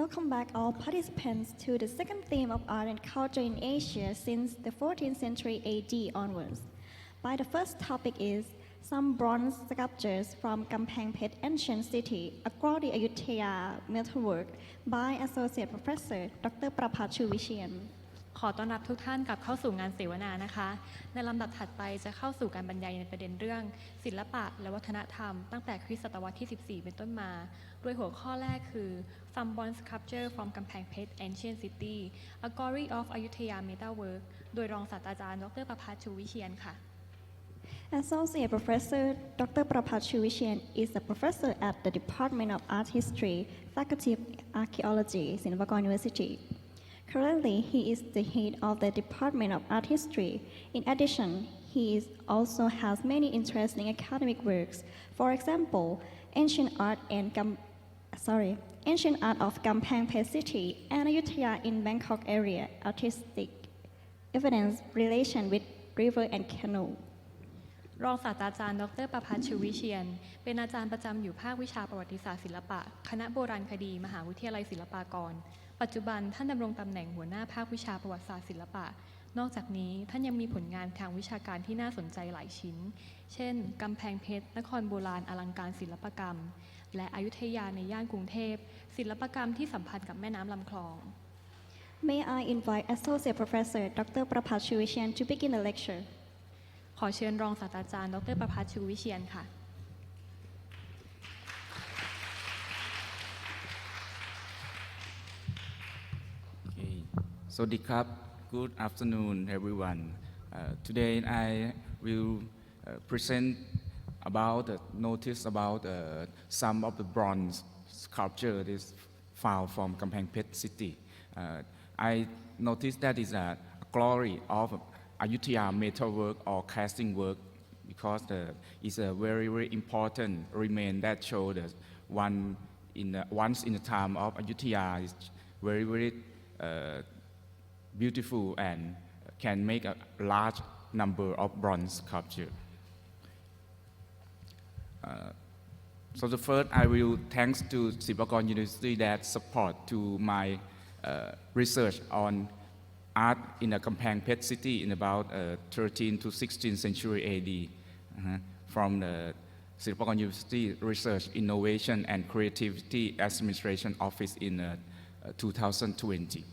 Welcome back all participants to the second theme of art and culture in Asia since the 14th century AD onwards. By the first topic is some bronze sculptures from Kampheang Phet ancient city, across the Ayutthaya Metalwork by Associate Professor Dr. Praphat Chuvichean. ขอต้อนรับทุกท่านกลับเข้าสู่งานเสวนานะคะในลำดับถัดไปจะเข้าสู่การบรรยายในประเด็นเรื่องศิลปะและวัฒนธรรมตั้งแต่คริสตศตวรรษที่ 14 เป็นต้นมาโดยหัวข้อแรกคือ Some bronze sculpture from Kampheang Phet ancient city a glory of Ayutthaya Metalwork โดยรองศาสตราจารย์ดรประภัสชูวิเชียนค่ะ Associate Professor Dr. Praphat Chuvichean is a professor at the Department of Art History, Faculty of Archaeology, Silpakorn University. Currently, he is the head of the Department of Art History. In addition, also has many interesting academic works. For example, Ancient Art of Kampheang Phet City and Ayutthaya in Bangkok area, artistic evidence relation with river and canal. รองศาสตราจารย์ดรประภัสชูวิเชียนเป็นอาจารย์ประจำอยู่ภาควิชาประวัติศาสตร์ศิลปะคณะโบราณคดีมหาวิทยาลัยศิลปากรปัจจุบันท่านดำรงตำแหน่งหัวหน้าภาควิชาประวัติศาสตร์ศิลปะนอกจากนี้ท่านยังมีผลงานทางวิชาการที่น่าสนใจหลายชิ้นเช่นกำแพงเพชรนครโบราณอลังการศิลปกรรมและอยุธยาในย่านกรุงเทพศิลปกรรมที่สัมพันธ์กับแม่น้ำลำคลอง May I invite Associate Professor Dr. Praphat Chuvichean to begin the lecture. ขอเชิญรองศาสตราจารย์ดรประภัสชูวิเชียนค่ะ Sawasdee krap. Good afternoon, everyone. Today I will present about notice about some of the bronze sculpture that is found from Kampheang Phet city. I noticed that is a glory of Ayutthaya metalwork or casting work because it's a very important remain that show that once in the time of Ayutthaya is very beautiful and can make a large number of bronze sculpture. So the first I will thanks to Silpakorn University that support to my research on art in the Kampheang Phet city in about 13th to 16th century AD from the Silpakorn University Research Innovation and Creativity Administration Office in 2020.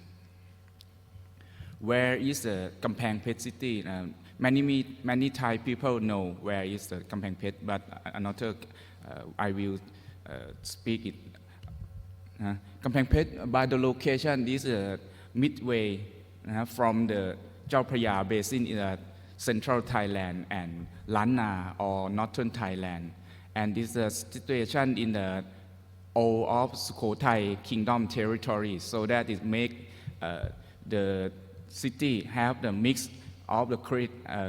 Where is the Kampheang Phet city? Many Thai people know where is the Kampheang Phet, but another I will speak it. Kampheang Phet by the location is midway from the Chao Phraya Basin in central Thailand and Lan Na or northern Thailand, and this is a situation in the old of Sukhothai Kingdom territory, so that it make the city have the mix of the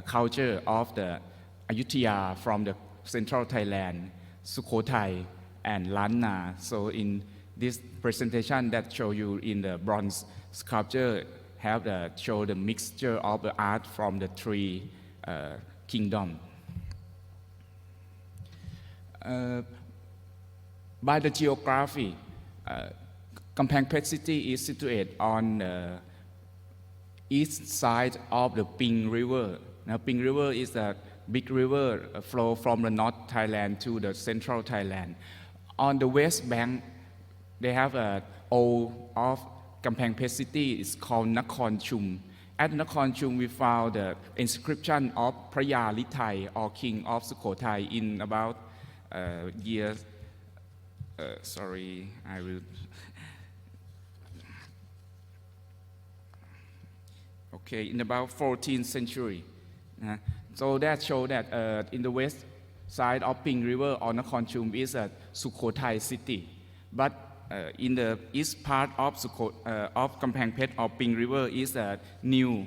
culture of the Ayutthaya from the central Thailand, Sukhothai and Lan Na. So in this presentation that show you in the bronze sculpture have show the mixture of the art from the three kingdom. By the geography, Kampheang Phet city is situated on the east side of the Ping River. Now, Ping River is a big river flow from the North Thailand to the Central Thailand. On the west bank, they have a old of Kampheang Phet city is called Nakhon Chum. At Nakhon Chum, we found the inscription of Phaya Lithai or King of Sukhothai in about years. Sorry, I will. Okay, in about 14th century. So that shows that in the west side of Ping River or Nakhon Chum is a Sukhothai city. But in the east part of Kampheang Phet or Ping River is a new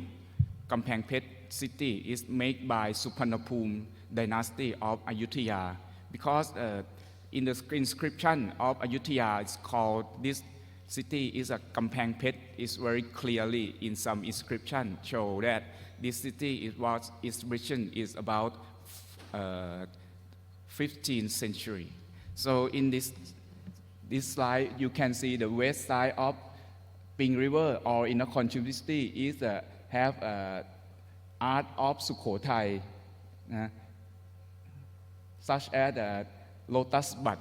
Kampheang Phet city. It's made by Suparnabhumi dynasty of Ayutthaya. Because in the inscription of Ayutthaya, it's called this city is a Kampheang Phet is very clearly in some inscription show that this city its origin is about 15th century. So in This slide, you can see the west side of Ping River or in the Chuvichean is have art of Sukhothai, such as the lotus bud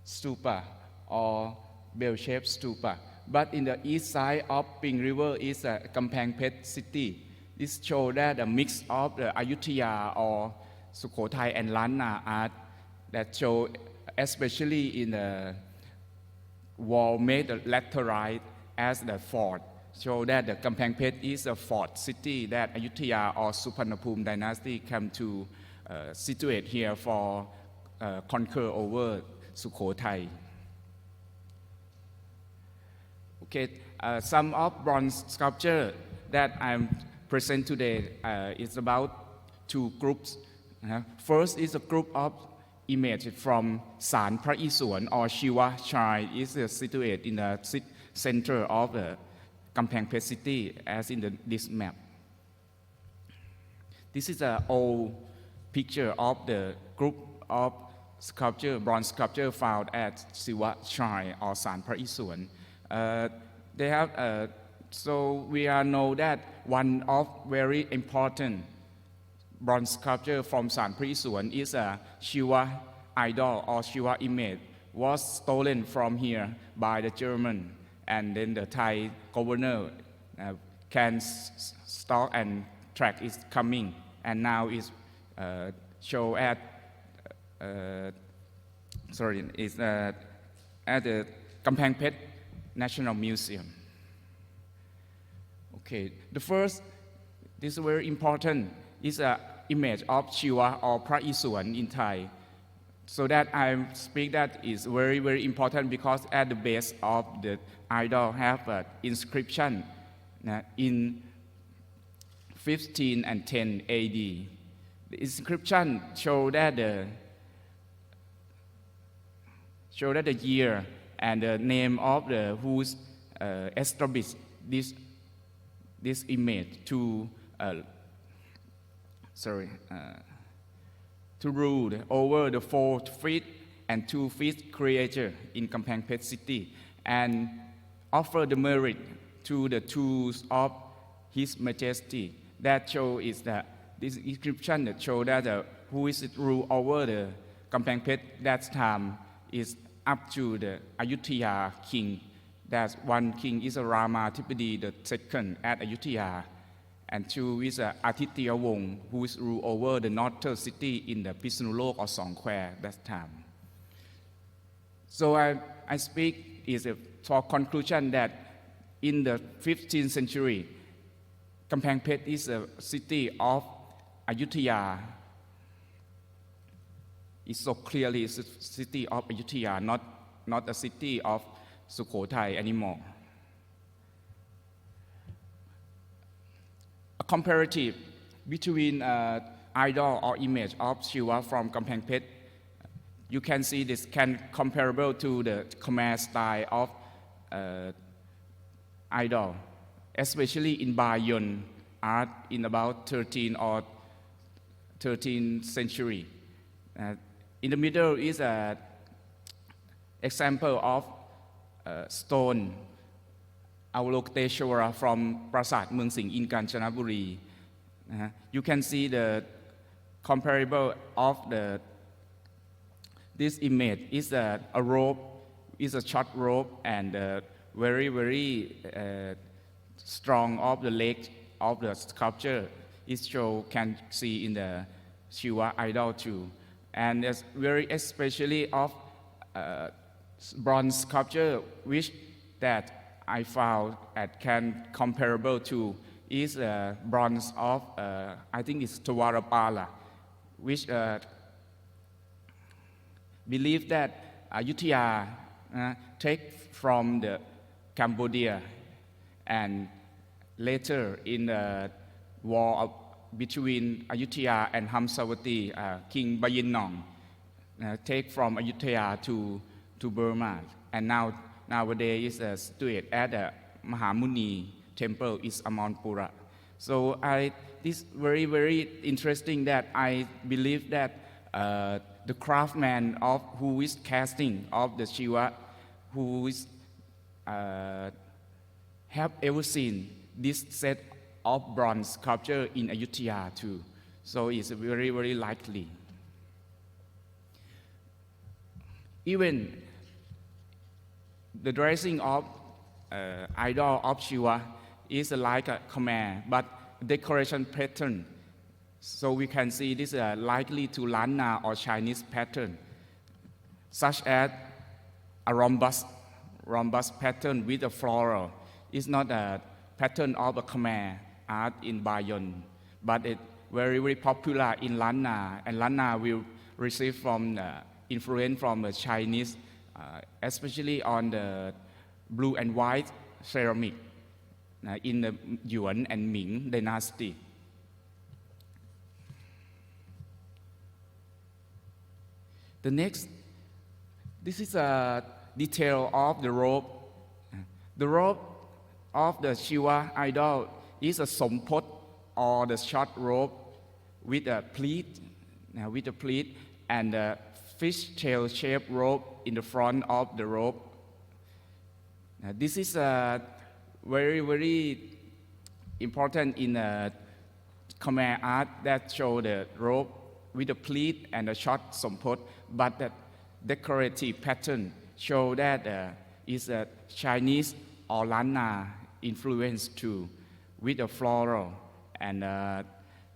stupa or bell-shaped stupa. But in the east side of Ping River is Kampheang Phet city. This shows that a mix of the Ayutthaya or Sukhothai and Lanna art that show, especially in the wall made laterite as the fort, show that the Kampheang Phet is a fort city that Ayutthaya or Suparnabhumi dynasty come to situate here for conquer over Sukhothai. Okay, some of bronze sculpture that I'm present today is about two groups. First is a group of image from San Phra Iswan or Shiva Shrine is situated in the center of the Kampheang Phet city as in this map. This is an old picture of the group of sculpture, bronze sculpture found at Shiva Shrine or San Phra Iswan. They have, so we know that one of very important bronze sculpture from San Phra Iswan is a Shiva idol or Shiva image was stolen from here by the German, and then the Thai governor can stop and track is coming, and now is show at at the Kampheang Phet National Museum. Okay, the first, this is very important, is an image of Shiva or Phra Iswan in Thai. So that I speak that is very, very important because at the base of the idol have an inscription in 15 and 10 AD. The inscription show that the year and the name of the who's established this image to rule over the 4 feet and 2 feet creature in Kampheang Phet city and offer the merit to the tools of His Majesty. That show is that this inscription that show that who is rule over the Kampheang Phet that time is up to the Ayutthaya king. That one king is Rama Thipadi the second at Ayutthaya, and two is Ayutthaya Wong, who is rule over the northern city in the Pisnulok or Songkhwae that time. So I speak is for conclusion that in the 15th century, Kampheang Phet is a city of Ayutthaya. It's so clearly it's a city of Ayutthaya, not a city of Sukhothai anymore. A comparative between idol or image of Shiva from Kampheang Phet, you can see this can comparable to the Khmer style of idol, especially in Bayon art in about 13th century. In the middle is an example of stone Ayutthaya from Praphat Meung Sing in Kanchanaburi. You can see the comparable of this image is a rope, is a short rope and very, very strong of the leg of the sculpture. It show can see in the Shiva idol too. And it's very especially of bronze sculpture which that I found at can comparable to is bronze of I think it's Tawarapala, which believe that Ayutthaya take from the Cambodia, and later in the war between Ayutthaya and Hamsawati, King Bayinnong take from Ayutthaya to Burma, and nowadays is situated at the Mahamuni temple is Amonpura. So this very, very interesting that I believe that the craftsman of who is casting of the Shiva, who is have ever seen this set of bronze sculpture in Ayutthaya too. So it's very, very likely. Even the dressing of idol of Shiva is like a Khmer, but decoration pattern. So we can see this likely to Lanna or Chinese pattern, such as a rhombus pattern with a floral. It's not a pattern of a Khmer art in Bayon, but it's very, very popular in Lanna, and Lanna will receive from influence from the Chinese, especially on the blue and white ceramic in the Yuan and Ming dynasty. The next, this is a detail of the robe. The robe of the Shiva idol is a sompot, or the short robe with a pleat, and a fishtail shaped robe in the front of the robe. This is very, very important in Khmer art that show the robe with a pleat and a short sompot, but the decorative pattern show that is a Chinese or Lanna influence too, with a floral and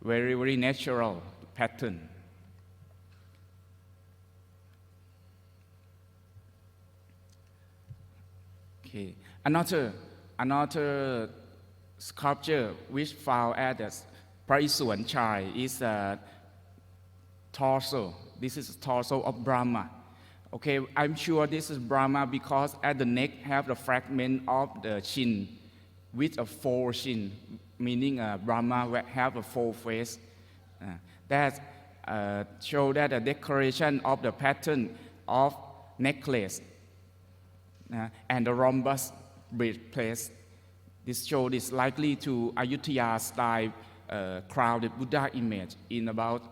very, very natural pattern. Okay. Another sculpture which found at the Praisuan Chai is a torso. This is a torso of Brahma. Okay, I'm sure this is Brahma because at the neck have the fragment of the chin with a four chin, meaning Brahma will have a four face. That show that the decoration of the pattern of necklace and the rhombus breastplate. This show is likely to Ayutthaya style crowded Buddha image in about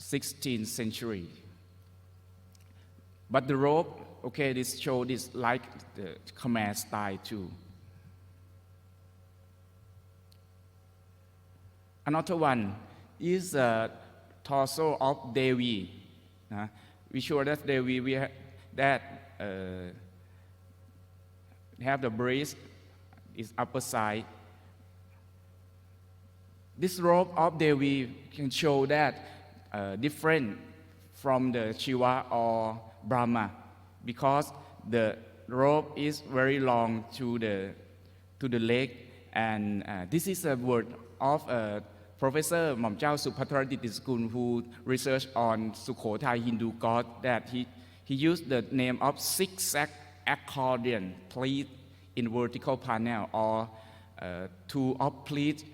16th century. But the robe, okay, this show is like the Khmer style too. Another one is a torso of Devi. We show that Devi have the breast is upper side. This robe of Devi can show that different from the Shiva or Brahma because the robe is very long to the leg, and this is a word of Professor Momchao Suphatharathittiskul who researched on Sukhothai Hindu god, that he used the name of zigzag accordion pleat in vertical panel, or two of pleat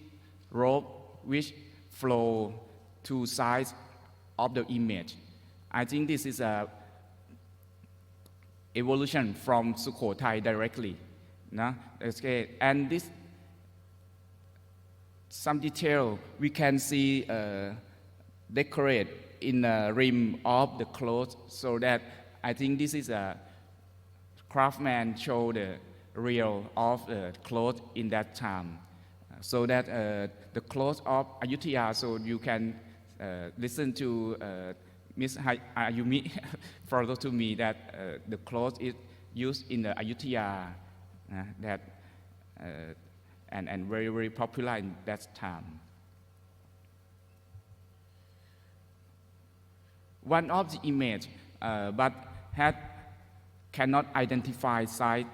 rope which flow two sides of the image. I think this is a evolution from Sukhothai directly. Okay. And this some detail we can see decorate in the rim of the clothes, so that I think this is a craftsman show the real of the clothes in that time, so that the clothes of Ayutthaya, so you can listen to Miss Ayumi follow to me that the clothes is used in the Ayutthaya that and very, very popular in that time. One of the image, but cannot identify site,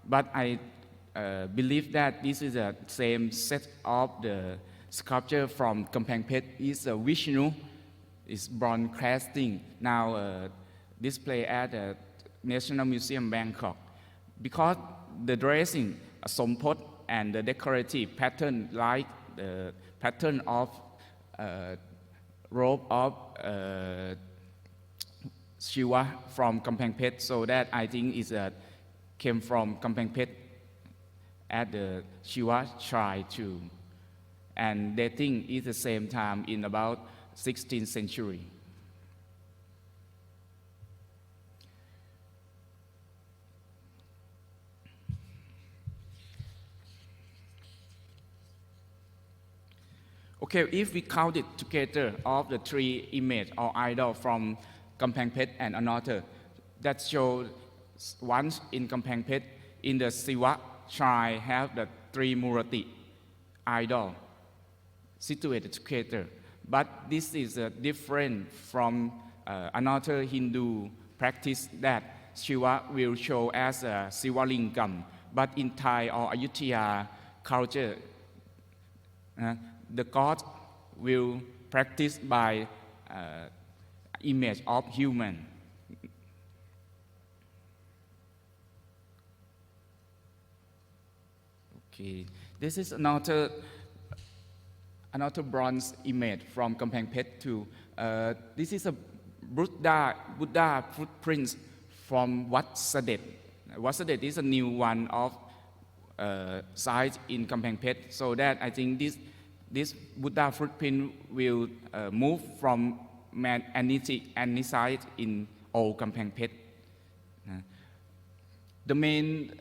but I believe that this is the same set of the sculpture from Kampheang Phet. Is Vishnu, is bronze casting, now displayed at the National Museum Bangkok. Because the dressing, sompot, and the decorative pattern like the pattern of robe of Shiva from Kampheang Phet, so that I think is came from Kampheang Phet at the Shiva shrine too. And they think it's the same time in about 16th century. Okay, if we count it together of the three image or idol from Kampheang Phet and another, that shows once in Kampheang Phet, in the Siva shrine have the three Murati idol situated together. But this is different from another Hindu practice that Shiva will show as a Sivalingam. But in Thai or Ayutthaya culture, the god will practice by image of human. Okay, this is another bronze image from Kampheang Phet too. This is a Buddha footprints from Wat Sadet. Wat Sadet is a new one of site in Kampheang Phet, so that I think this Buddha footprint will move from any site in old Kampheang Phet. The main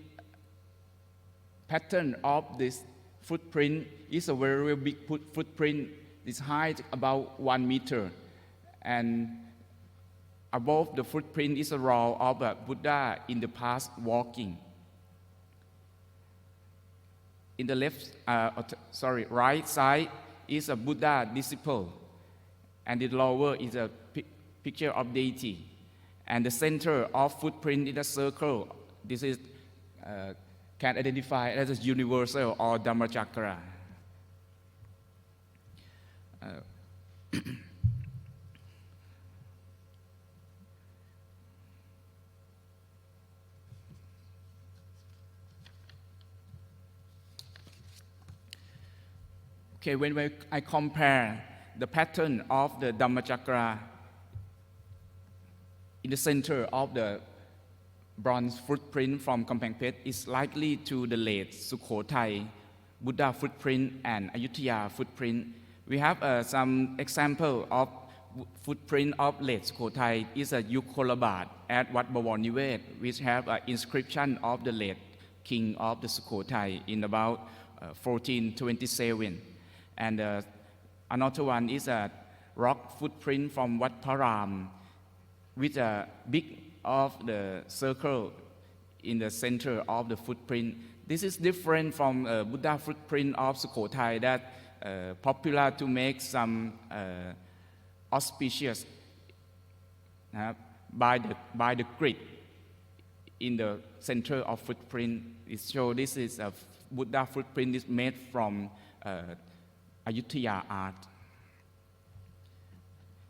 pattern of this footprint is a very big footprint. Its height about 1 meter, and above the footprint is a row of a Buddha in the past walking. In the right side is a Buddha disciple, and the lower is a picture of deity, and the center of footprint is a circle. This is can identify as a universal or Dhammachakra. Okay, when I compare the pattern of the Dhammachakra in the center of the bronze footprint from Kampheang Phet is likely to the late Sukhothai Buddha footprint and Ayutthaya footprint. We have some example of footprint of late Sukhothai is a Yukholabat at Wat Bawar Nivet, which have an inscription of the late king of the Sukhothai in about 1427. And another one is a rock footprint from Wat Param with a big of the circle in the center of the footprint. This is different from Buddha footprint of Sukhothai that popular to make some auspicious by the grid in the center of footprint. It shows this is a Buddha footprint is made from Ayutthaya art.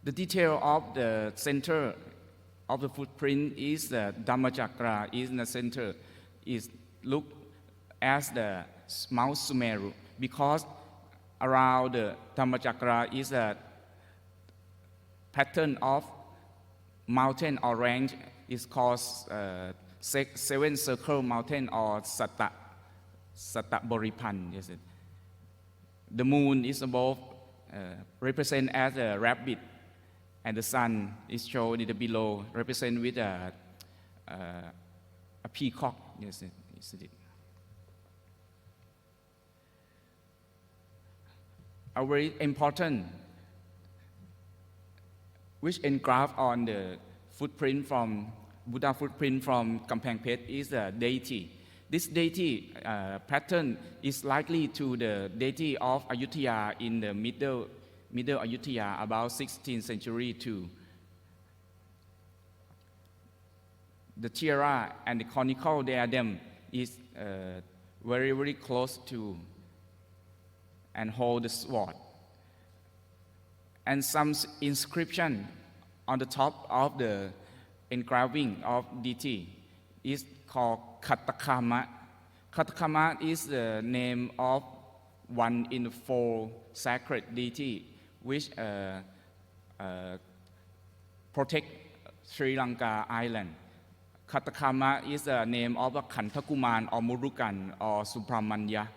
The detail of the center of the footprint is the Dhammachakra is in the center, is looked as the Mount Sumeru, because around the Dhammachakra is a pattern of mountain or range is called seven circle mountain or Satta Boripan. Yes, the moon is above, represent as a rabbit, and the sun is shown in the below, represent with a peacock. Yes, it. A very important which engraved on the footprint from Buddha footprint from Kampheang Phet is the deity. This deity pattern is likely to the deity of Ayutthaya in the middle Ayutthaya, about 16th century too. The tiara and the conical diadem is very, very close to and hold the sword. And some inscription on the top of the engraving of deity is called Katakama. Katakama is the name of one in the four sacred deity which protect Sri Lanka island. Katakama is the name of a Kanthakuman or Murugan or Subramanya.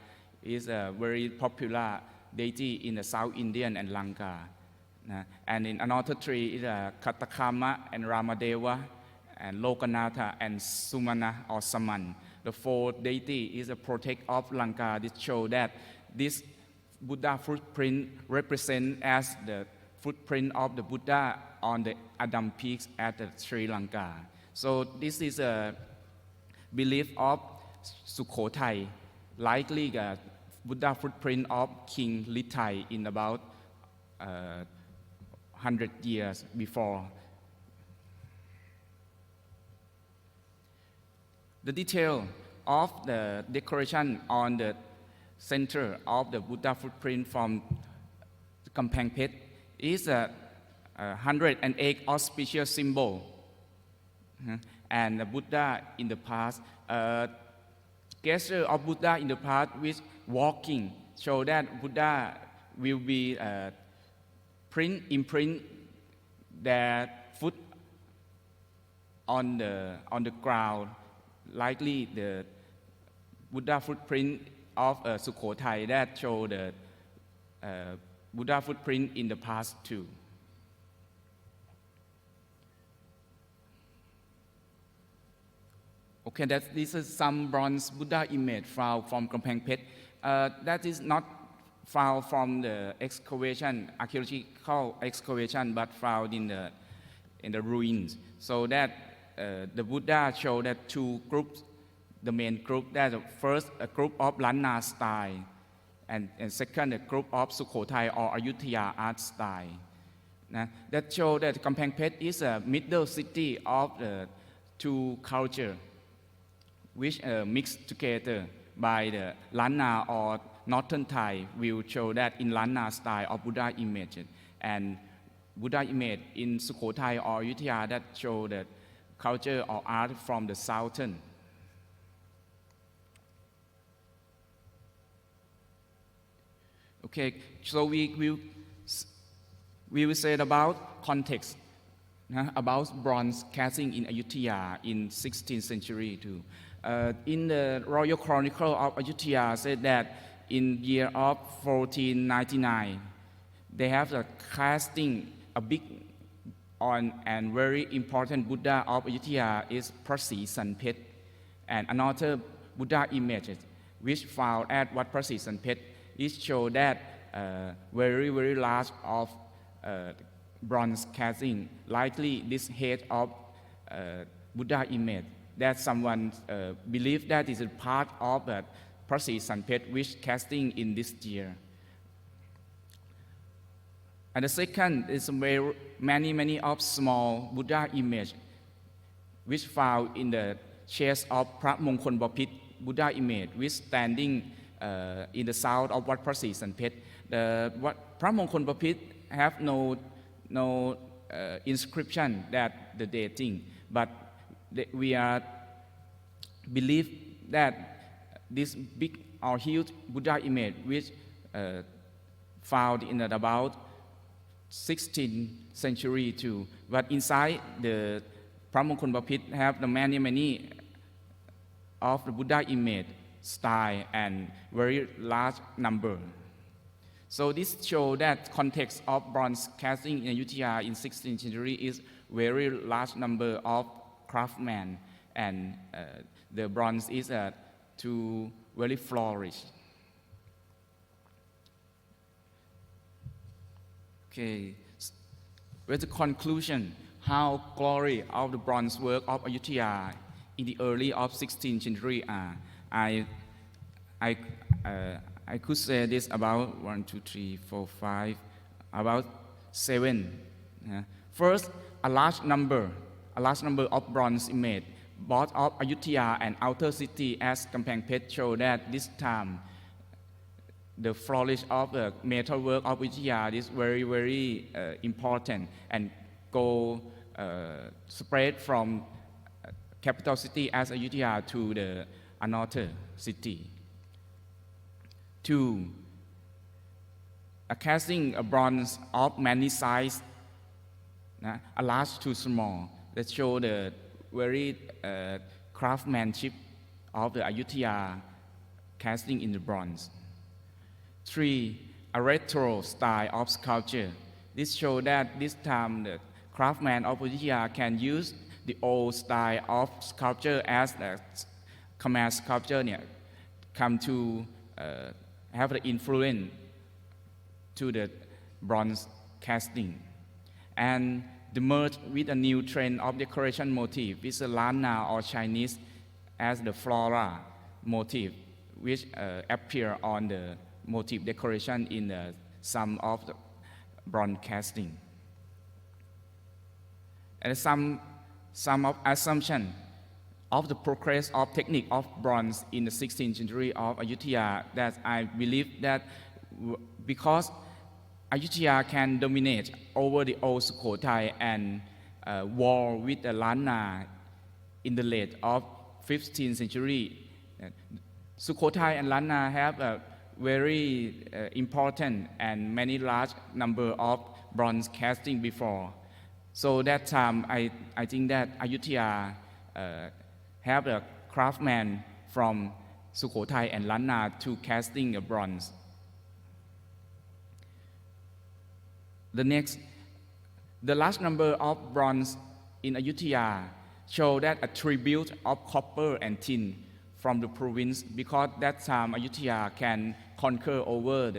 Is a very popular deity in the South Indian and Lanka. And in another three is Katakama and Ramadeva and Lokanatha and Sumana or Saman. The fourth deity is a protect of Lanka. This show that this Buddha footprint represent as the footprint of the Buddha on the Adam Peaks at Sri Lanka. So this is a belief of Sukhothai, likely the Buddha footprint of King Lithai in about 100 years before. The detail of the decoration on the center of the Buddha footprint from Kampheang Phet is a 108 auspicious symbol. And the Buddha in the past, gesture of Buddha in the past with walking show that Buddha will be imprint their foot on the ground, likely the Buddha footprint of Sukhothai that show the Buddha footprint in the past too. Okay, this is some bronze Buddha image found from Kampheang Phet. That is not found from the excavation, archaeological excavation, but found in the ruins. So that the Buddha showed that two groups. The main group, that first a group of Lanna style, and second a group of Sukhothai or Ayutthaya art style. That show that Kampheang Phet is a middle city of the two cultures, which mixed together by the Lanna or Northern Thai will show that in Lanna style of Buddha image, and Buddha image in Sukhothai or Ayutthaya that show the culture or art from the southern. Okay, so we will say about context, about bronze casting in Ayutthaya in 16th century too. In the Royal Chronicle of Ayutthaya said that in year of 1499, they have a casting a big on and very important Buddha of Ayutthaya is Prasi Sanphet, and another Buddha image which found at Wat Prasi Sanphet. It showed that very large of bronze casting, likely this head of Buddha image, that someone believed that is a part of the Prasi Sanphet which casting in this year. And the second is many of small Buddha image which found in the chest of Prat Mongkol Bapit Buddha image which standing in the south of Wat Prasi Sanphet. Prat Mongkol Bapit have no inscription that the dating, but we are believe that this big or huge Buddha image which found in about 16th century too, but inside the Prat Mongkol Bapit have the many of the Buddha image style and very large number. So this shows that context of bronze casting in Ayutthaya in 16th century is very large number of craftsmen, and the bronze is to very flourish. Okay, with the conclusion, how glory of the bronze work of Ayutthaya in the early of 16th century are. I could say this about 1, 2, 3, 4, 5, about 7. First, a large number of bronze image, both of Ayutthaya and outer city as Kampheang Phet show that this time the flourish of the metalwork of Ayutthaya is very important and go spread from capital city as Ayutthaya to the another city. 2. A casting a bronze of many size, a large to small, that show the very craftsmanship of the Ayutthaya casting in the bronze. 3. A retro style of sculpture. This show that this time the craftsman of Ayutthaya can use the old style of sculpture as the Khmer sculpture come to have the influence to the bronze casting. And the merge with a new trend of decoration motif with the Lana or Chinese as the flora motif, which appear on the motif decoration in some of the bronze casting. And some of assumption of the progress of technique of bronze in the 16th century of Ayutthaya, that I believe that because Ayutthaya can dominate over the old Sukhothai and war with the Lana in the late of 15th century. Sukhothai and Lana have a very important and many large number of bronze casting before. So that time I think that Ayutthaya have a craftsman from Sukhothai and Lana to casting a bronze. The large number of bronze in Ayutthaya show that a tribute of copper and tin from the province, because that time Ayutthaya can conquer over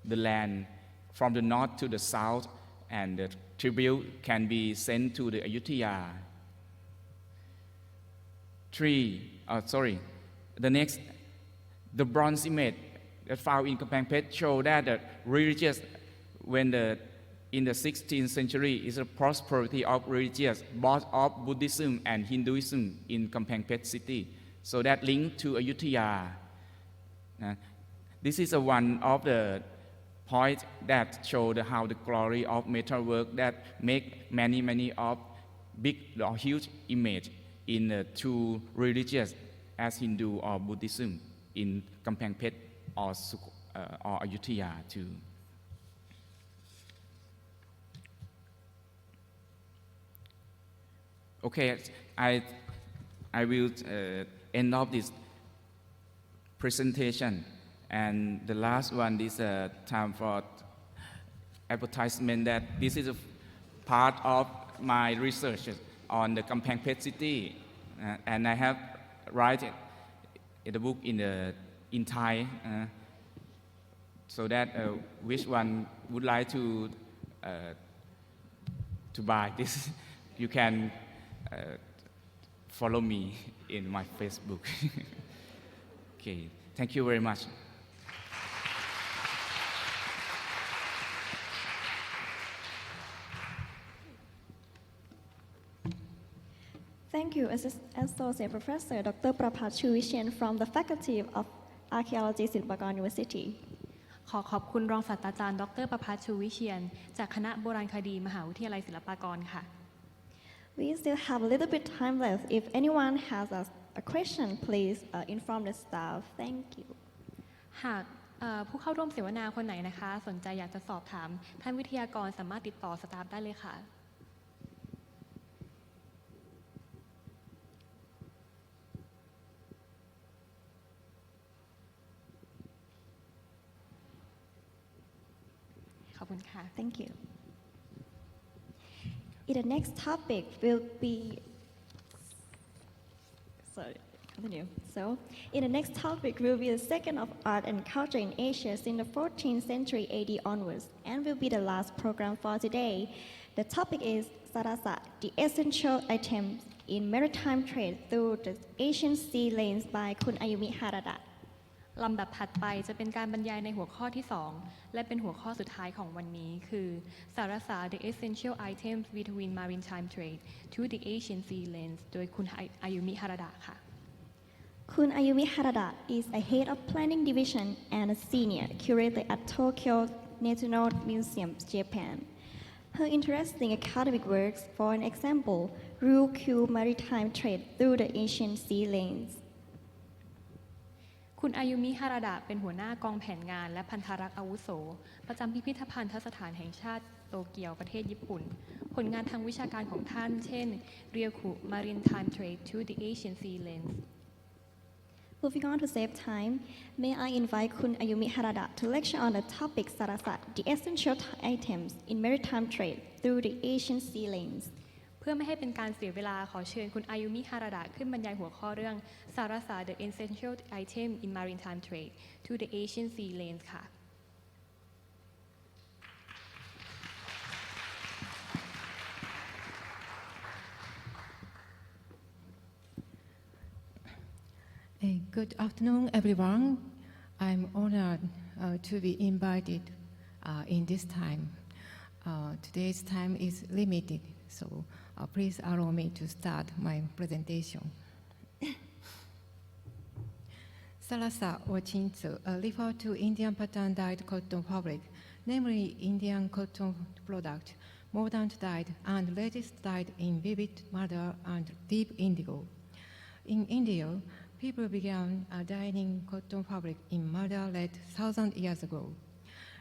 the land from the north to the south, and the tribute can be sent to the Ayutthaya. The bronze image that found in Kampheang Phet show that the religious, in the 16th century, is a prosperity of religious, both of Buddhism and Hinduism in Kampheang Phet city. So that link to Ayutthaya. This is one of the points that show how the glory of metalwork that make many of big or huge image in the two religions as Hindu or Buddhism in Kampheang Phet or Ayutthaya too. Okay, I will end of this presentation, and the last one is time for advertisement that this is a part of my research on the Kampheang Phet city, and I have write it in the book in Thai, so that which one would like to buy this, you can follow me in my Facebook. Okay, thank you very much. Thank you, Associate Professor Dr. Praphat Chuvichean from the Faculty of Archaeology, Silpakorn University. ขอบคุณรองศาสตราจารย์ดร.ประภัส ชูวิเชียนจากคณะโบราณคดีมหาวิทยาลัยศิลปากรค่ะ We still have a little bit time left. If anyone has a question, please inform the staff. Thank you. หากผู้เข้าร่วมเสวนาคนไหนนะคะสนใจอยากจะสอบถามท่านวิทยากรสามารถติดต่อสตาฟได้เลยค่ะขอบคุณค่ะ Thank you. The next topic will be. Sorry, continue. So, in the next topic will be the second of art and culture in Asia since the 14th century AD onwards, and will be the last program for today. The topic is Sarasa, the essential items in maritime trade through the Asian sea lanes by คุณ Ayumi Harada. ลำดับถัดไปจะเป็นการบรรยายในหัวข้อที่ 2 และเป็นหัวข้อสุดท้ายของวันนี้คือ Sarasa the essential items between maritime trade to the Asian sea lanes โดยคุณ Ayumi Harada ค่ะ คุณ Ayumi Harada is a head of planning division and a senior curator at Tokyo National Museum, Japan. Her interesting academic works, for an example, rule Q maritime trade through the Asian sea lanes. คุณอายุมิ ฮาราดะเป็นหัวหน้ากองแผนงานและพันธารักษ์อาวุโสประจำพิพิธภัณฑสถานแห่งชาติโตเกียวประเทศญี่ปุ่นผลงานทางวิชาการของท่านเช่น Ryoku Maritime Trade to the Asian Sea Lanes Moving on to save time, may I invite คุณ Ayumi Harada to lecture on the topic Sarasa, the essential items in maritime trade through the Asian sea lanes. เพื่อไม่ให้เป็นการเสียเวลาขอเชิญคุณอายุมิ ฮาราดะขึ้นบรรยายหัวข้อเรื่อง Sarasa the essential item in maritime trade to the Asian sea lanes ค่ะ Okay, good afternoon, everyone. I'm honored to be invited in this time. Today's time is limited, so please allow me to start my presentation. Sarasa or chintzu refer to Indian pattern dyed cotton fabric, namely Indian cotton product, modern dyed and latest dyed in vivid madder and deep indigo. In India, people began dyeing cotton fabric in madder red 1,000 years ago.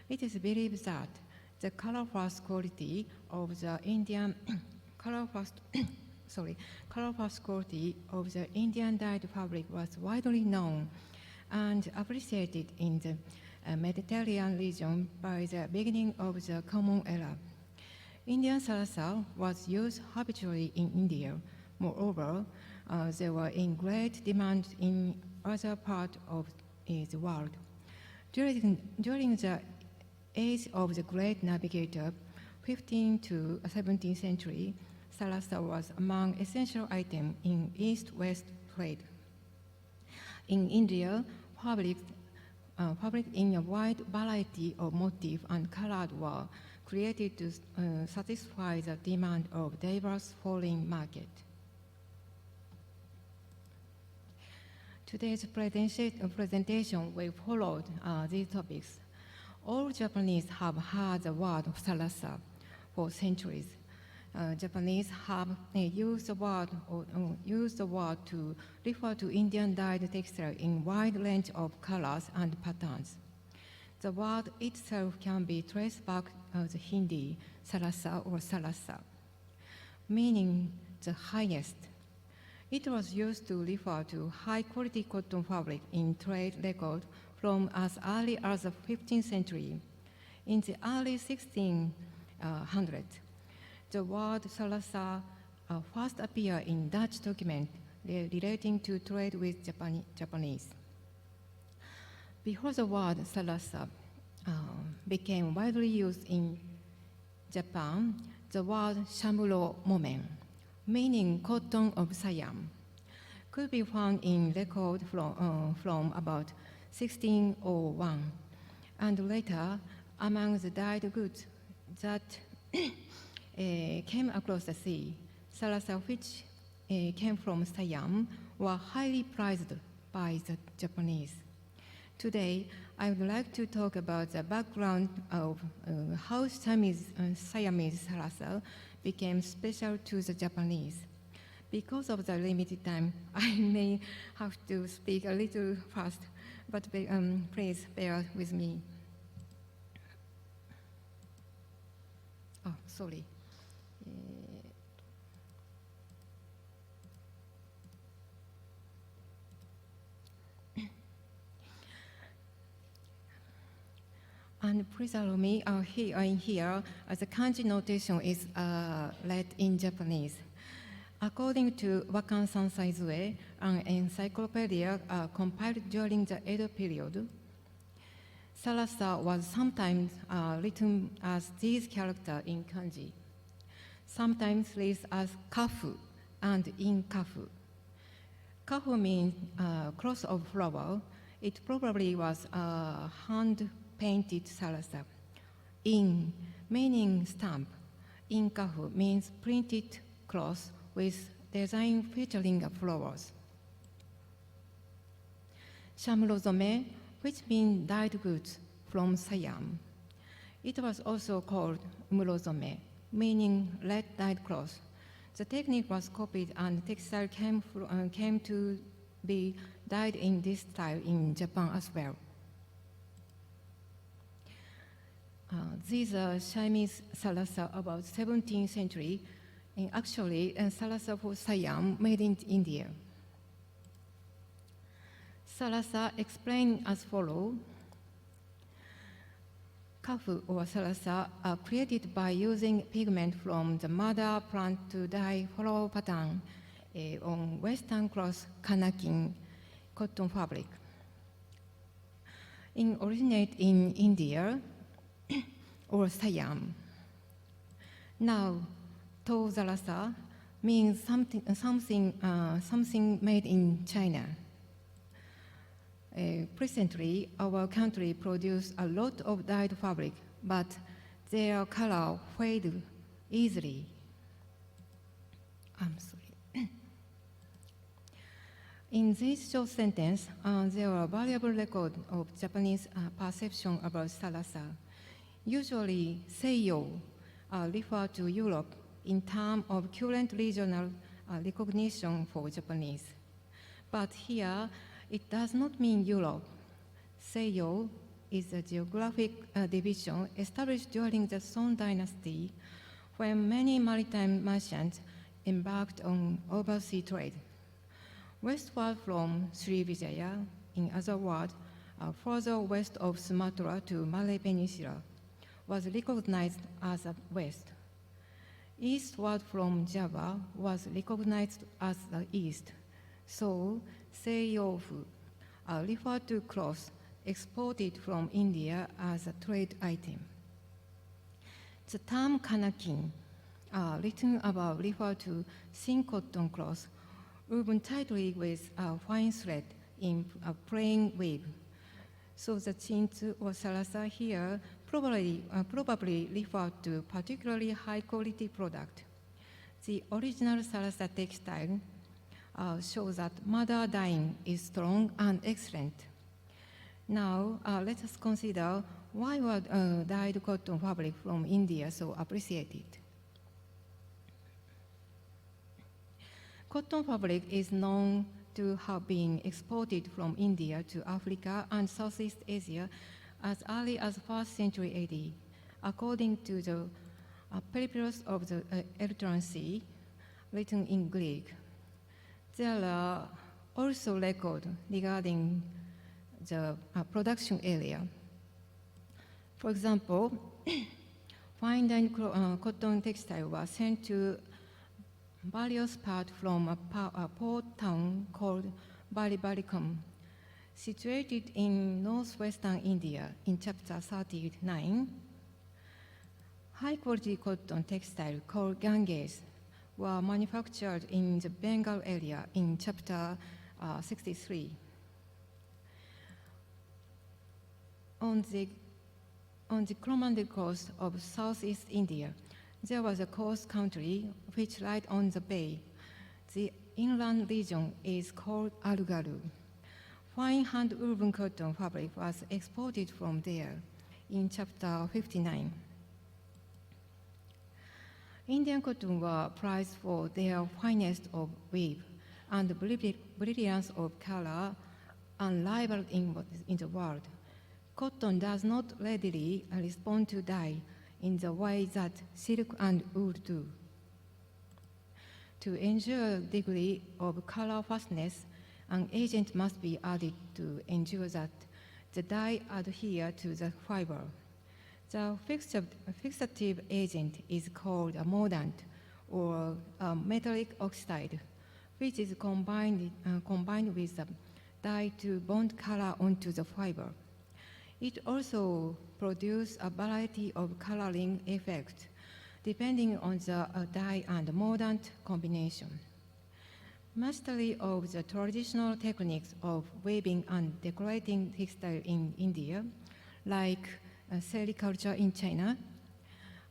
It is believed that the color-fast quality of the Indian color-fast quality of the Indian dyed fabric was widely known and appreciated in the Mediterranean region by the beginning of the Common Era. Indian sarasa was used habitually in India. Moreover, they were in great demand in other parts of the world. During the age of the great navigator, 15th to 17th century, sarasa was among essential items in East-West trade. In India, fabric in a wide variety of motifs and colors were created to satisfy the demand of diverse foreign market. Today's presentation will follow these topics. All Japanese have heard the word of sarasa for centuries. Japanese have used the word to refer to Indian dyed textile in wide range of colors and patterns. The word itself can be traced back to Hindi, sarasa or sarasa, meaning the highest. It was used to refer to high-quality cotton fabric in trade record from as early as the 15th century. In the early 1600s, the word sarasa first appeared in Dutch document relating to trade with Japanese. Before the word sarasa became widely used in Japan, the word shamuro momen, meaning cotton of Siam, could be found in record from about 1601, and later among the dyed goods that came across the sea. Sarasa, which came from Siam, were highly prized by the Japanese. Today, I would like to talk about the background of how Siamese sarasa became special to the Japanese. Because of the limited time, I may have to speak a little fast, but please bear with me. Oh, sorry. And please allow me, here, the kanji notation is read in Japanese. According to Wakan Sansaizue, an encyclopedia compiled during the Edo period, sarasa was sometimes written as these characters in kanji, sometimes read as kafu and in kafu. Kafu means cross of flower. It probably was hand-painted sarasa. In, meaning stamp. In kafu means printed cloth with design featuring flowers. Shamurozome, which means dyed goods from Siam. It was also called murozome, meaning red dyed cloth. The technique was copied and textile came to be dyed in this style in Japan as well. These are Siamese sarasa about 17th century, and actually sarasa for Siam made in India. Sarasa explained as follows. Kafu or sarasa are created by using pigment from the mother plant to dye floral pattern on Western cross Kanakin cotton fabric. It originated in India or Siam. Now, to sarasa means something made in China. Presently, our country produces a lot of dyed fabric, but their color fades easily. I'm sorry. In this short sentence, there are valuable records of Japanese perception about Sarasa. Usually, Seiyo refer to Europe in terms of current regional recognition for Japanese. But here, it does not mean Europe. Seiyo is a geographic division established during the Song dynasty when many maritime merchants embarked on overseas trade. Westward from Srivijaya, in other words, further west of Sumatra to Malay Peninsula, was recognized as a west. Eastward from Java was recognized as the east. So, Seiyofu referred to cloth exported from India as a trade item. The term kanakin, written above, referred to thin cotton cloth woven tightly with fine thread in a plain weave. So the chintz or sarasa here probably referred to particularly high quality product. The original sarasa textile shows that mother dyeing is strong and excellent. Now let us consider why was dyed cotton fabric from India so appreciated. Cotton fabric is known to have been exported from India to Africa and Southeast Asia as early as 1st century AD, according to the Papyrus of the Erythraean Sea, written in Greek. There are also records regarding the production area. For example, fine dyed cotton textile was sent to various parts from a port town called Balibalikam, situated in northwestern India in chapter 39. High-quality cotton textile called Ganges were manufactured in the Bengal area in chapter 63. On the commanded coast of southeast India, there was a coast country which lies on the bay. The inland region is called Alugaru. Fine hand-woven cotton fabric was exported from there in chapter 59. Indian cotton were prized for their fineness of weave and brilliance of color unrivaled in the world. Cotton does not readily respond to dye in the way that silk and wool do. To ensure a degree of color fastness, an agent must be added to ensure that the dye adheres to the fiber. The fixative agent is called a mordant or a metallic oxide, which is combined with the dye to bond color onto the fiber. It also produces a variety of coloring effects depending on the dye and mordant combination. Mastery of the traditional techniques of weaving and decorating textile in India, like sericulture in China,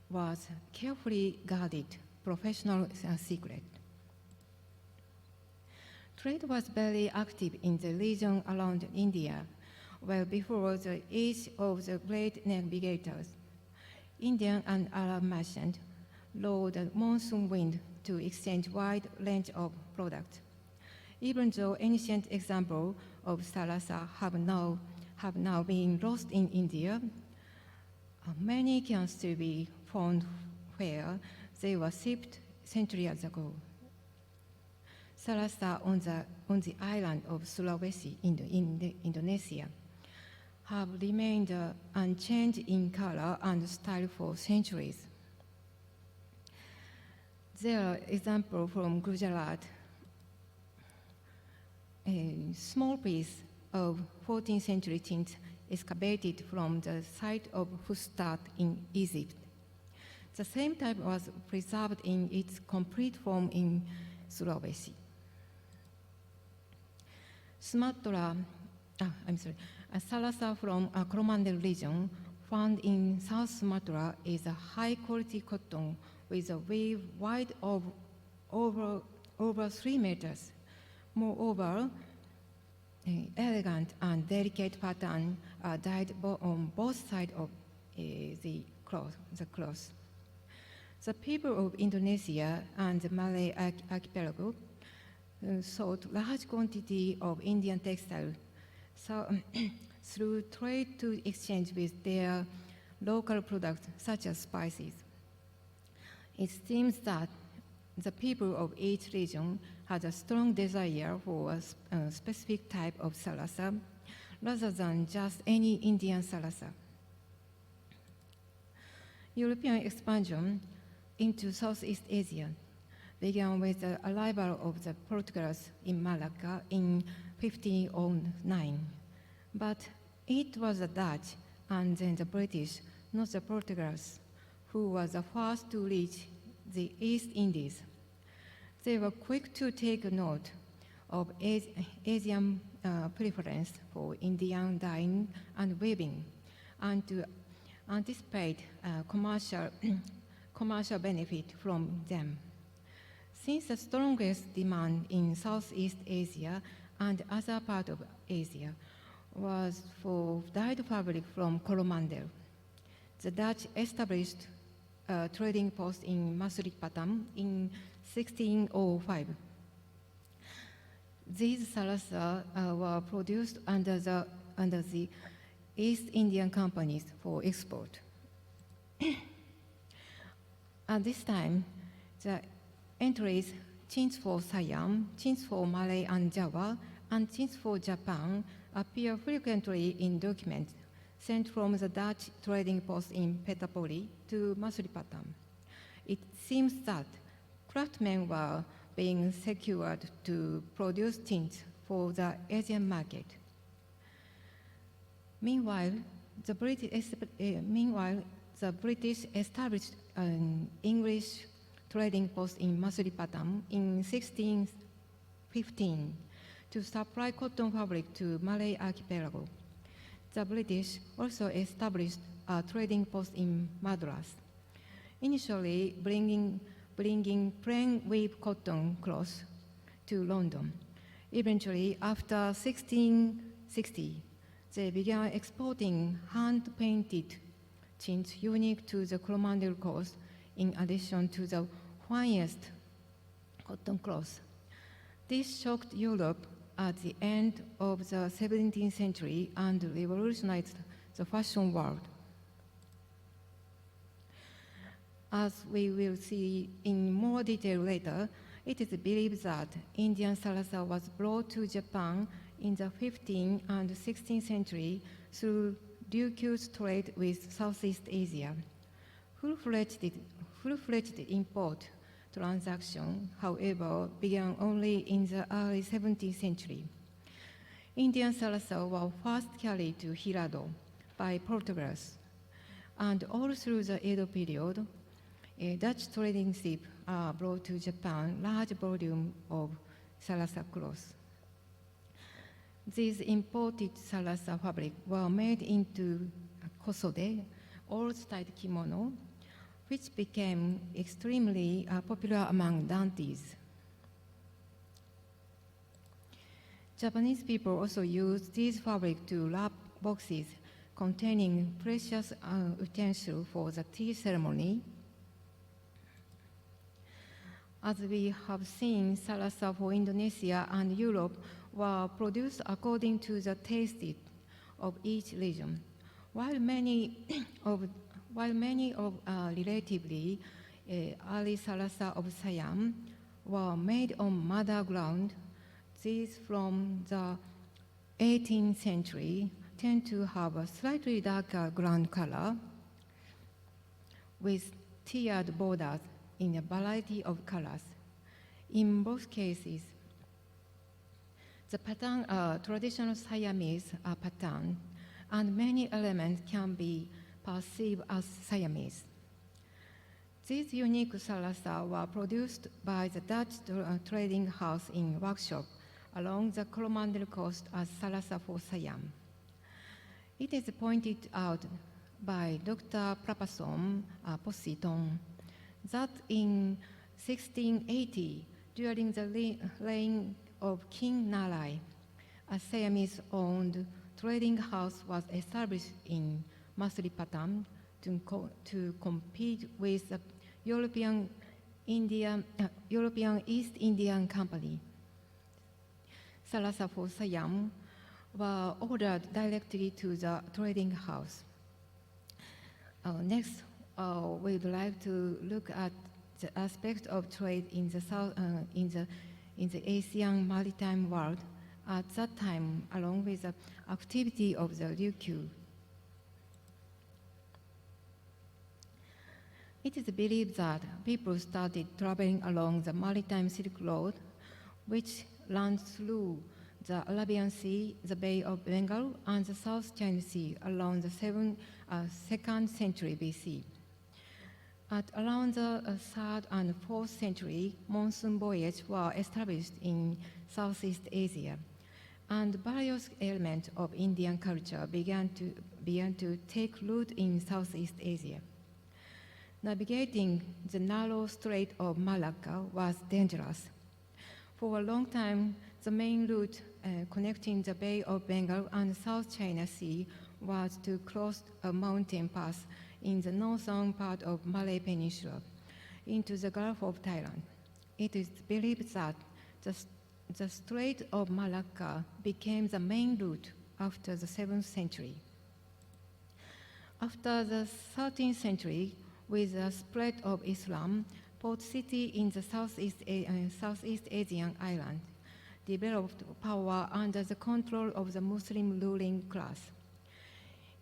was carefully guarded professional secret. Trade was very active in the region around India, well before the age of the great navigators. Indian and Arab merchants rode the monsoon wind to exchange wide range of products. Even though ancient examples of Sarasa have now been lost in India, many can still be found where they were shipped centuries ago. Sarasa on the island of Sulawesi in Indonesia have remained unchanged in color and style for centuries. There are examples from Gujarat. A small piece of 14th century tint excavated from the site of Fustat in Egypt. The same type was preserved in its complete form in Sulawesi. Sumatra Sarasa from Coromandel region, found in South Sumatra, is a high-quality cotton with a weave wide of over 3 meters. Moreover, elegant and delicate pattern are dyed on both sides of the cloth. The people of Indonesia and the Malay archipelago sought large quantity of Indian textile through trade to exchange with their local products such as spices. It seems that the people of each region had a strong desire for a specific type of sarasa rather than just any Indian sarasa. European expansion into Southeast Asia began with the arrival of the Portuguese in Malacca in 1509. But it was the Dutch and then the British, not the Portuguese, who were the first to reach the East Indies. They were quick to take note of Asian preference for Indian dyeing and weaving, and to anticipate commercial benefit from them. Since the strongest demand in Southeast Asia and other parts of Asia was for dyed fabric from Coromandel, the Dutch established a trading post in Masulipatam in 1605. These sarasa were produced under the East Indian companies for export. At this time, the entries chins for Siam, chins for Malay and Java, and chins for Japan appear frequently in documents sent from the Dutch trading post in Petapoli to Masulipatam. It seems that craftsmen were being secured to produce tints for the Asian market. Meanwhile, the British established an English trading post in Masulipatam in 1615 to supply cotton fabric to Malay archipelago. The British also established a trading post in Madras, initially bringing plain weave cotton cloth to London. Eventually, after 1660, they began exporting hand-painted chintz unique to the Coromandel coast, in addition to the finest cotton cloth. This shocked Europe at the end of the 17th century and revolutionized the fashion world. As we will see in more detail later, it is believed that Indian sarasa was brought to Japan in the 15th and 16th century through Ryukyu's trade with Southeast Asia. Full-fledged import transaction, however, began only in the early 17th century. Indian sarasa were first carried to Harada by Portuguese, and all through the Edo period, a Dutch trading ship brought to Japan large volume of sarasa cloth. These imported sarasa fabric were made into kosode, all-styled kimono, which became extremely popular among dandies. Japanese people also used these fabric to wrap boxes containing precious utensils for the tea ceremony. As we have seen, sarasa for Indonesia and Europe were produced according to the taste of each region. While many of relatively early sarasa of Siam were made on mother ground, these from the 18th century tend to have a slightly darker ground color with tiered borders in a variety of colors. In both cases, the pattern are traditional Siamese pattern, and many elements can be perceived as Siamese. These unique sarasa were produced by the Dutch trading house in workshop along the Coromandel coast as Sarasa for Siam. It is pointed out by Dr. Praphat Positon that in 1680, during the reign of King Narai, a Siamese-owned trading house was established in Masulipatam to compete with the European East Indian Company. Sarasa for Siam were ordered directly to the trading house. Next, we would like to look at the aspect of trade in the Asian maritime world at that time, along with the activity of the Ryukyu. It is believed that people started traveling along the Maritime Silk Road, which runs through the Arabian Sea, the Bay of Bengal, and the South China Sea around the 2nd century BC. At around the 3rd and 4th century, monsoon voyages were established in Southeast Asia, and various elements of Indian culture began to take root in Southeast Asia. Navigating the narrow Strait of Malacca was dangerous. For a long time, the main route connecting the Bay of Bengal and South China Sea was to cross a mountain pass in the northern part of Malay Peninsula into the Gulf of Thailand. It is believed that the Strait of Malacca became the main route after the 7th century. After the 13th century, with the spread of Islam, port city in the Southeast Asian island developed power under the control of the Muslim ruling class.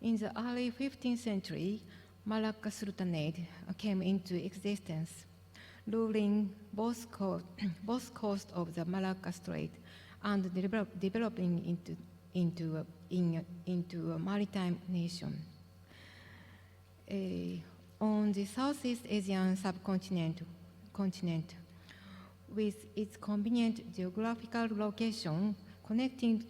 In the early 15th century, Malacca Sultanate came into existence, ruling both coasts of the Malacca Strait and developing into a maritime nation. On the Southeast Asian subcontinent, with its convenient geographical location connecting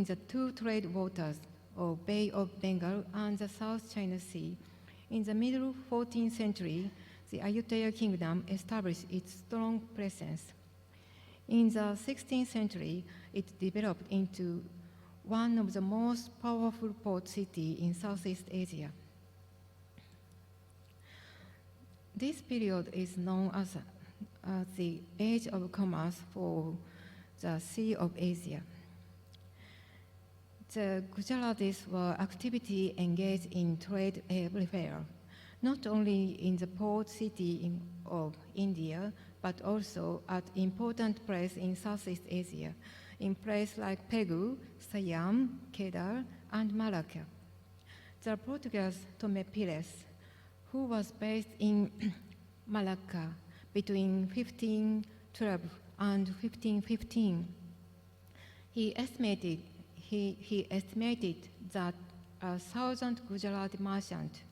the two trade waters of Bay of Bengal and the South China Sea, in the middle 14th century, the Ayutthaya kingdom established its strong presence. In the 16th century, it developed into one of the most powerful port cities in Southeast Asia. This period is known as the Age of Commerce for the Sea of Asia. The Gujaratis were actively engaged in trade everywhere, not only in the port city of India, but also at important places in Southeast Asia, in places like Pegu, Siam, Kedah, and Malacca. The Portuguese Tomé Pires, who was based in Malacca between 1512 and 1515, he estimated that 1,000 Gujarati merchants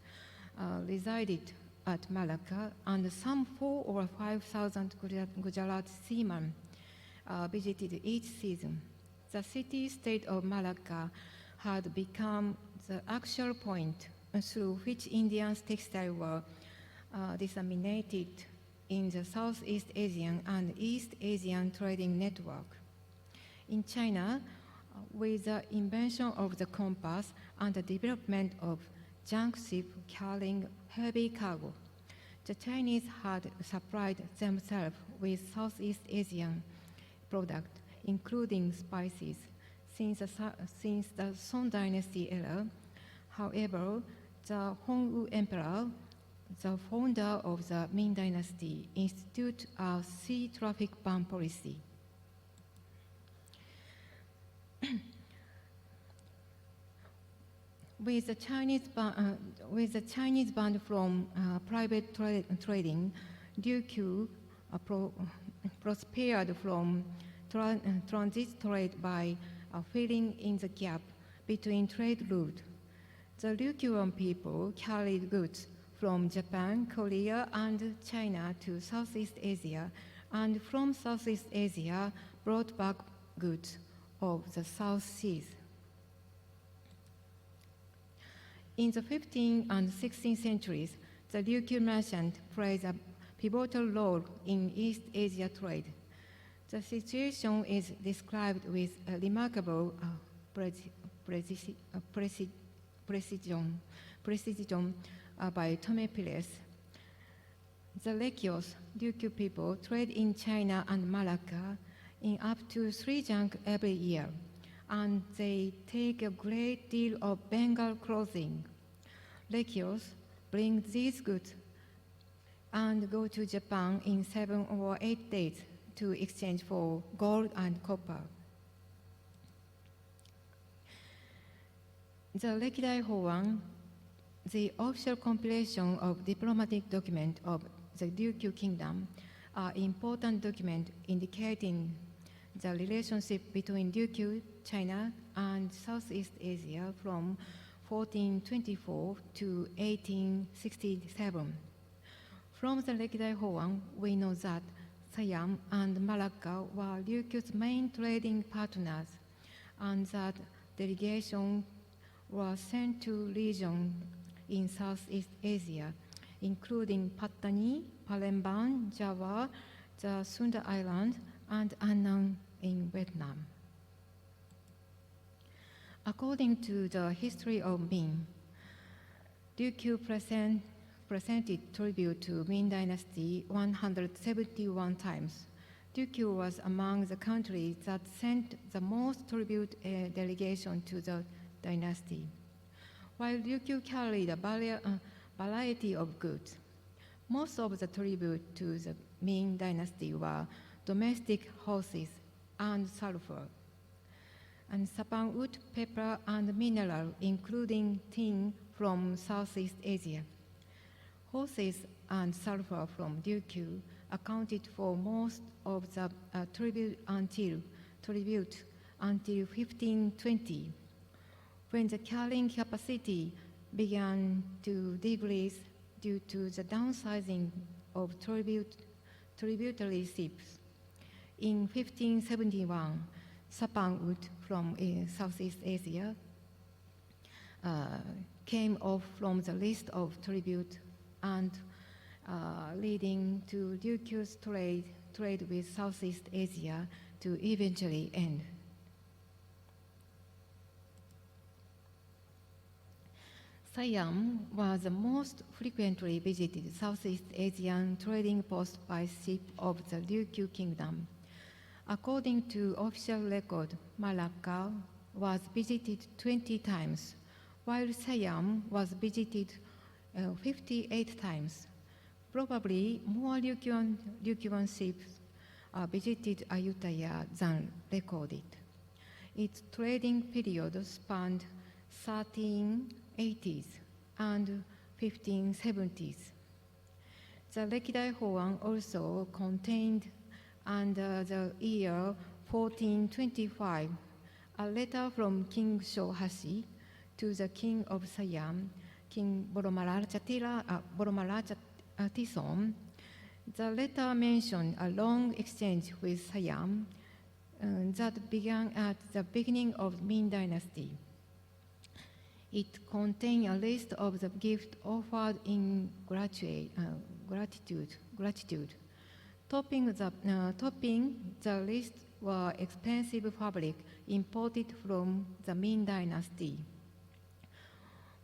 resided at Malacca, and some 4,000 or 5,000 Gujarati seamen visited each season. The city-state of Malacca had become the actual point through which Indian textiles were disseminated in the Southeast Asian and East Asian trading network. In China, with the invention of the compass and the development of junk ships carrying heavy cargo, the Chinese had supplied themselves with Southeast Asian products, including spices, since the Song Dynasty era. However, the Hongwu Emperor, the founder of the Ming Dynasty, instituted a sea traffic ban policy. With the Chinese ban from private trading, Ryukyu prospered from transit trade by filling in the gap between trade routes. The Ryukyuan people carried goods from Japan, Korea, and China to Southeast Asia, and from Southeast Asia brought back goods of the South Seas. In the 15th and 16th centuries, the Ryukyu merchant played a pivotal role in East Asia trade. The situation is described with a remarkable precision by Tome Pires. The Lekyos, Ryukyu people, trade in China and Malacca in up to 3 junks every year, and they take a great deal of Bengal clothing. Lekyos bring these goods and go to Japan in 7 or 8 days to exchange for gold and copper. The Rekidai Hoan, the official compilation of diplomatic documents of the Ryukyu Kingdom, are important documents indicating the relationship between Ryukyu, China, and Southeast Asia from 1424 to 1867. From the Rekidai Hoan, we know that Siam and Malacca were Ryukyu's main trading partners, and that delegations were sent to regions in Southeast Asia, including Pattani, Palembang, Java, the Sunda Islands, and Annam in Vietnam. According to the history of Ming, Ryukyu presented tribute to Ming Dynasty 171 times. Ryukyu was among the countries that sent the most tribute delegation to the dynasty. While Ryukyu carried a variety of goods, most of the tribute to the Ming Dynasty were domestic horses and sulfur, and sappan wood, pepper, and mineral, including tin from Southeast Asia. Horses and sulfur from Ryukyu accounted for most of the tribute until 1520, when the carrying capacity began to decrease due to the downsizing of tributary ships. In 1571, sappan wood from Southeast Asia came off from the list of tribute, and leading to Ryukyu's trade with Southeast Asia to eventually end. Siam was the most frequently visited Southeast Asian trading post by ship of the Ryukyu Kingdom. According to official record, Malacca was visited 20 times, while Siam was visited 58 times. Probably more Ryukyuan ships visited Ayutthaya than recorded. Its trading period spanned 1380s and 1570s. The Rekidai Hoan also contained, under the year 1425, a letter from King Shohashi to the King of Siam, King Boromalachathison. The letter mentioned a long exchange with Siam that began at the beginning of Ming Dynasty. It contained a list of the gifts offered in gratitude. Topping the list were expensive fabric imported from the Ming Dynasty,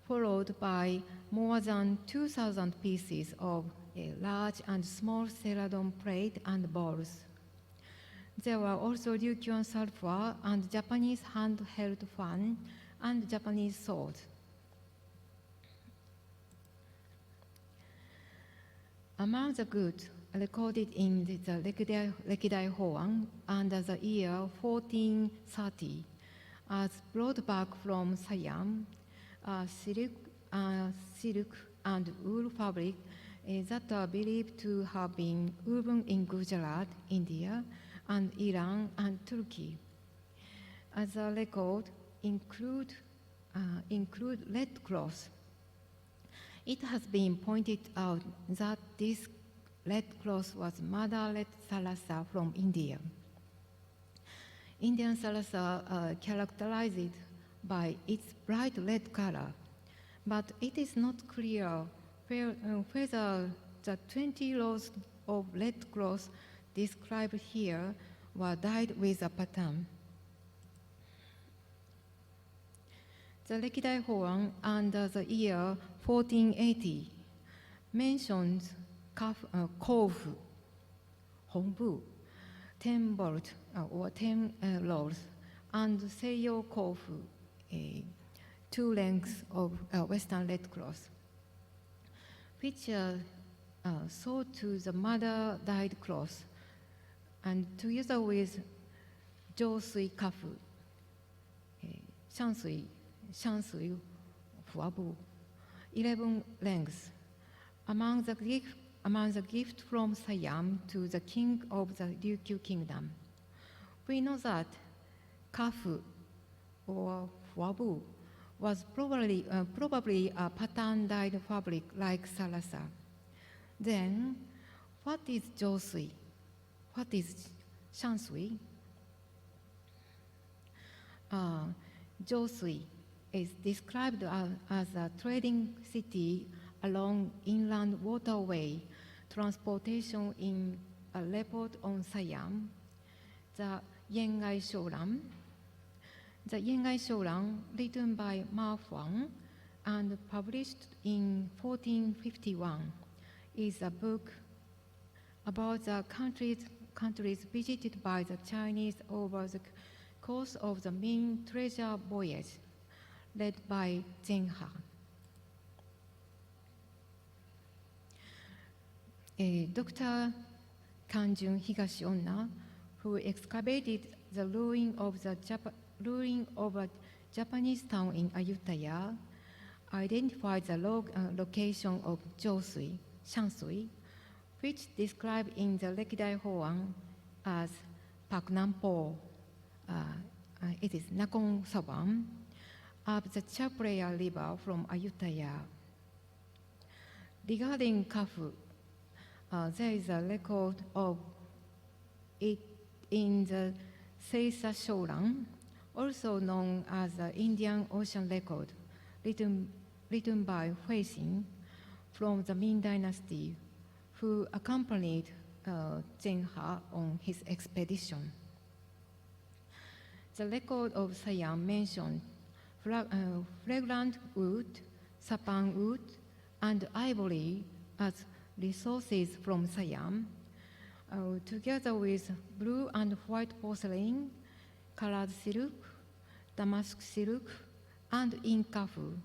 followed by more than 2,000 pieces of large and small celadon plate and bowls. There were also Ryukyuan sulfur and Japanese hand-held fan and Japanese swords. Among the goods recorded in the Rekidai Hoan under the year 1430, as brought back from Siam, silk and wool fabric that are believed to have been woven in Gujarat, India, and Iran and Turkey. As a record, include red cloth. It has been pointed out that this red cloth was Mother Red Sarasa from India. Indian Sarasa are characterized by its bright red color, but it is not clear whether the 20 rows of red cloth described here were dyed with a pattern. The Lekidai Hoan under the year 1480 mentions Kofu, Hongbu, 10 bolt or 10 rolls, and Seiyo Kofu, 2 lengths of Western red cloth, which are sold to the mother dyed cloth, and together with Josui Kafu, Shansui Fuabu, 11 lengths. Among the gift from Siam to the king of the Ryukyu kingdom, we know that Kafu or Fuabu was probably a pattern-dyed fabric like Sarasa. Then, what is Josui? What is Shansui? Josui is described as a trading city along inland waterway, transportation in a report on Siam, the Yengai Shoran. The Yengai Shoran, written by Ma Huang and published in 1451, is a book about the countries visited by the Chinese over the course of the Ming treasure voyage, led by Zheng He. Dr. Kanjun Higashonna, who excavated the ruin of a Japanese town in Ayutthaya, identified the location of Josui, Shansui, which described in the Lekidai Hoan as Pak Nampo, it is Nakon Sawan, up the Chapraya River from Ayutthaya. Regarding Kafu, there is a record of it in the Seisa Shoran, also known as the Indian Ocean Record, written by Hui Xin from the Ming Dynasty, who accompanied Zheng He on his expedition. The record of Siam mentioned fragrant wood, sappan wood, and ivory as resources from Siam, together with blue and white porcelain, colored silk, damask silk, and inkafu,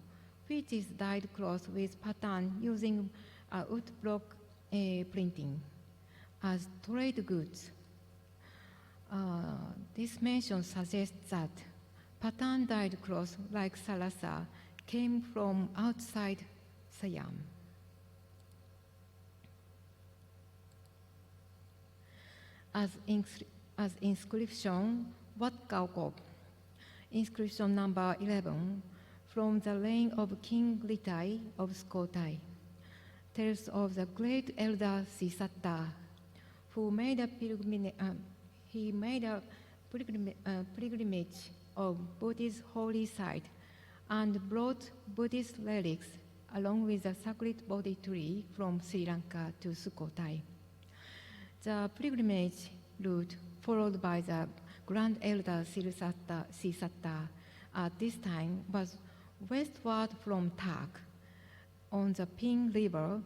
which is dyed cloth with pattern using wood block printing as trade goods. This mention suggests that pattern dyed cloth like Sarasa came from outside Siam. As inscription, Wat Gaokop, inscription number 11, from the reign of King Litai of Skotai, tells of the great elder Sisatta, who made a pilgrimage of Buddhist holy site and brought Buddhist relics along with the sacred Bodhi tree from Sri Lanka to Sukhothai. The pilgrimage route followed by the Grand Elder Sisatta at this time was westward from Tak on the Ping River,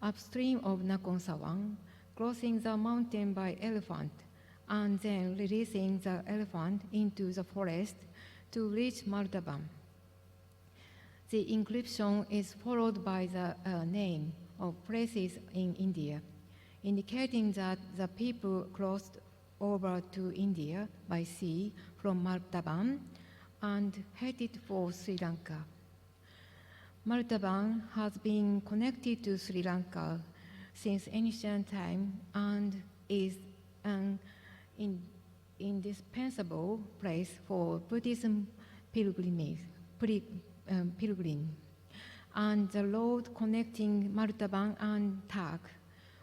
upstream of Nakhon Sawan, crossing the mountain by elephant, and then releasing the elephant into the forest to reach Martaban. The inscription is followed by the name of places in India, indicating that the people crossed over to India by sea from Martaban and headed for Sri Lanka. Martaban has been connected to Sri Lanka since ancient time and is an indispensable place for Buddhism pilgrim. and the road connecting Maritime and Tak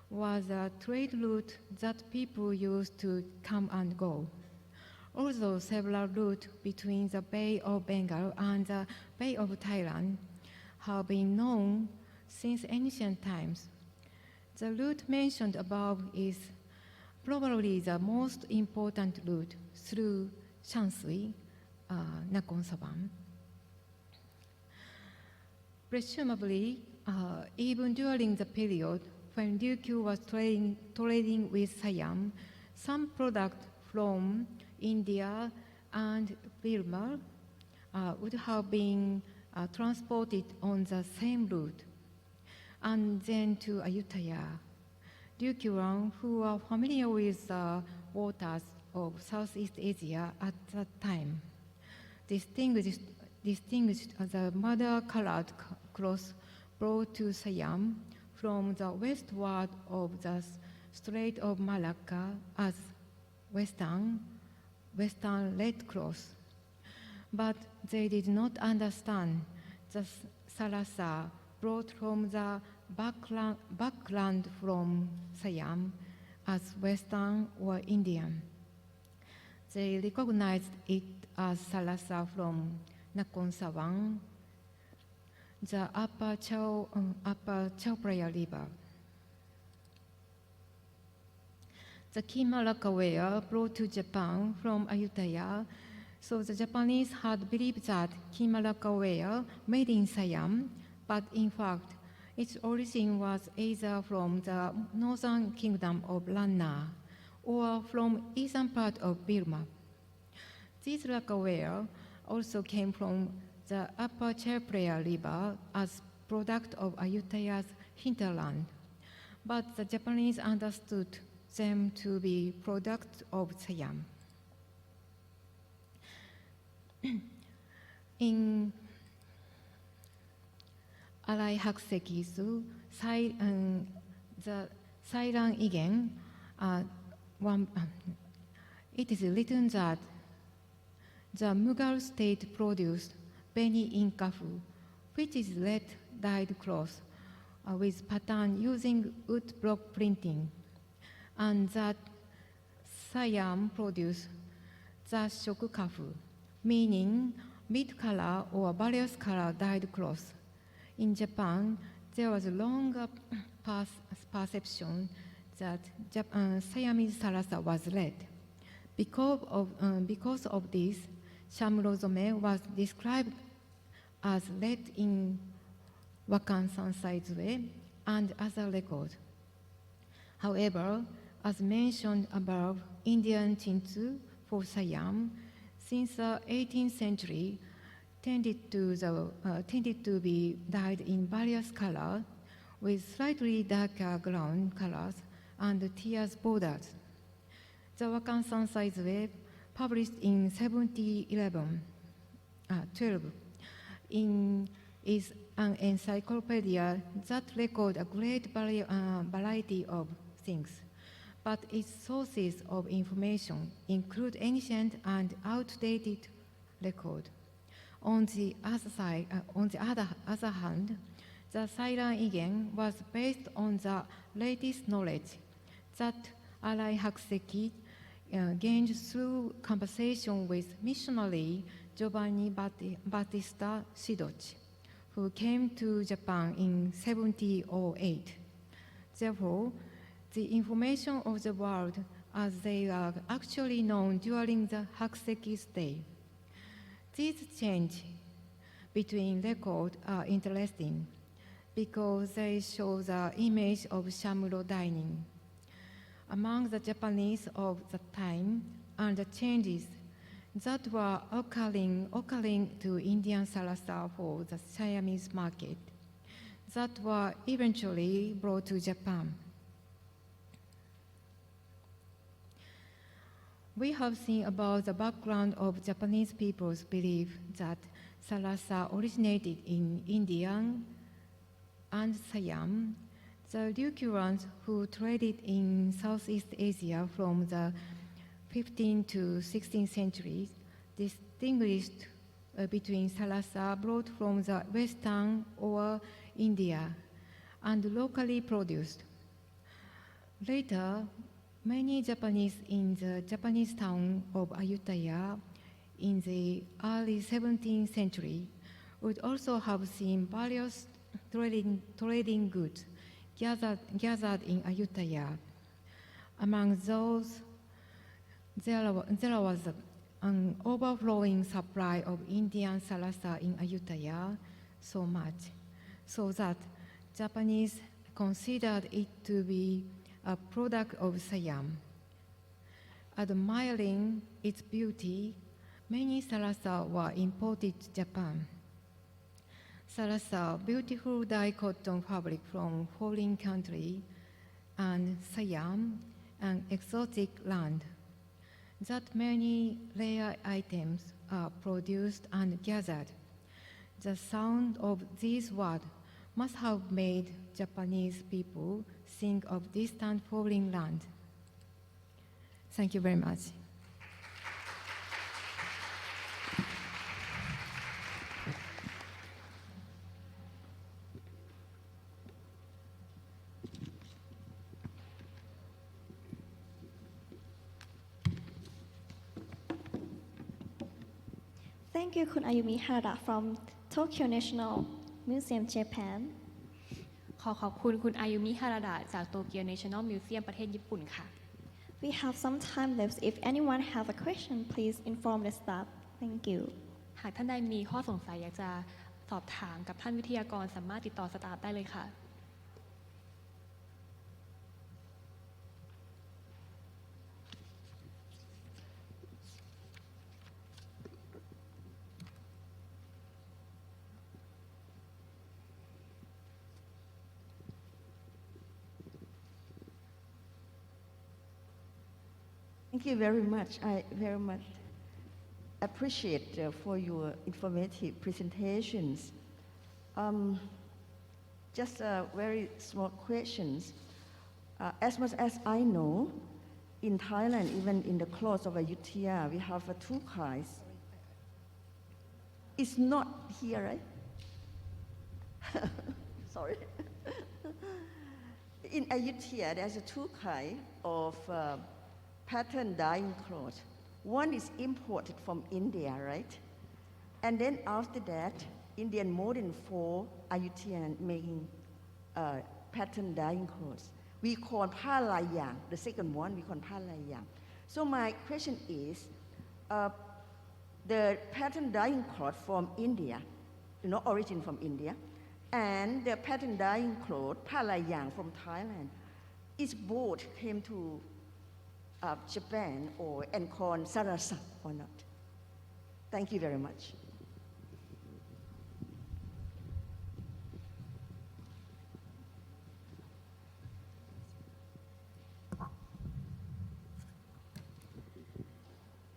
was a trade route that people used to come and go. Also, several routes between the Bay of Bengal and the Bay of Thailand have been known since ancient times. The route mentioned above is probably the most important route through Shansui, Nakhon Sawan. Presumably, even during the period when Ryukyu was trading with Siam, some product from India and Burma would have been transported on the same route, and then to Ayutthaya. Ryukyuan, who are familiar with the waters of Southeast Asia at that time, distinguished the mother-colored cloth brought to Siam from the westward of the Strait of Malacca as Western Red Cross. But they did not understand the Sarasa brought from the backland from Siam as Western or Indian. They recognized it as Sarasa from Nakhon Sawan, the upper Chao Phraya River. The Kimalaka ware brought to Japan from Ayutthaya, so the Japanese had believed that Kimalaka ware made in Siam, but in fact, its origin was either from the northern kingdom of Lanna or from eastern part of Burma. These lacquerware also came from the upper Chao Phraya River as product of Ayutthaya's hinterland, but the Japanese understood them to be products of Siam. In Arai Hakuseki's the Sairan Igen, it is written that the Mughal state produced Beni Inkafu, which is red dyed cloth with pattern using wood block printing, and that Siam produced the Shokukafu, meaning mid-color or various color dyed cloth. In Japan, there was a long perception that Siamese Sarasa was red. Because of this, Shamurozome was described as red in Wakan Sansaizue and other records. However, as mentioned above, Indian Chintu for Siam since the 18th century tended to be dyed in various colors with slightly darker ground colors and tiers borders. The Wakan Sansaizue, published in 1712, is an encyclopedia that records a great variety of things, but its sources of information include ancient and outdated records. On the other hand, the Sairan Igen was based on the latest knowledge that Arai Hakuseki gained through conversation with missionary Giovanni Battista Sidoci, who came to Japan in 1708. Therefore, the information of the world as they are actually known during the Hakuseki's stay. These changes between records are interesting because they show the image of Shamuro dining among the Japanese of the time and the changes that were occurring to Indian Sarasa for the Siamese market that were eventually brought to Japan. We have seen about the background of Japanese people's belief that Sarasa originated in India and Siam. The Ryukyuans who traded in Southeast Asia from the 15th to 16th centuries distinguished between Sarasa brought from the western or India and locally produced. Later, many Japanese in the Japanese town of Ayutthaya in the early 17th century would also have seen various trading goods gathered in Ayutthaya. Among those, there was an overflowing supply of Indian Sarasa in Ayutthaya, so much so that Japanese considered it to be a product of Siam. Admiring its beauty, many Sarasa were imported to Japan. Sarasa, beautiful dye cotton fabric from foreign country, and Siam, an exotic land. That many rare items are produced and gathered. The sound of these words must have made Japanese people think of distant foreign land. Thank you very much. Thank you, Kun Ayumi Harada from Tokyo National Museum, Japan. ขอขอบคุณคุณอายุมิฮาราดะจากโตเกียว National Museum ประเทศญี่ปุ่นค่ะ We have some time left. If anyone has a question, please inform the staff. Thank you. หากท่านใดมีข้อสงสัยอยากจะสอบถามกับท่านวิทยากรสามารถติดต่อสตาฟได้เลยค่ะ Thank you very much. I very much appreciate for your informative presentations. Just very small questions. As much as I know, in Thailand, even in the clothes of Ayutthaya, we have two kinds. It's not here, right? Sorry. In Ayutthaya, there's two kinds of pattern dyeing clothes. One is imported from India, right? And then after that, Indian modern for Ayutthayan making pattern dyeing clothes. We call palayang, the second one we call palayang. So my question is, the pattern dyeing cloth from India, origin from India, and the pattern dyeing cloth, palayang from Thailand, is both came to Japan and called Sarasa or not? Thank you very much.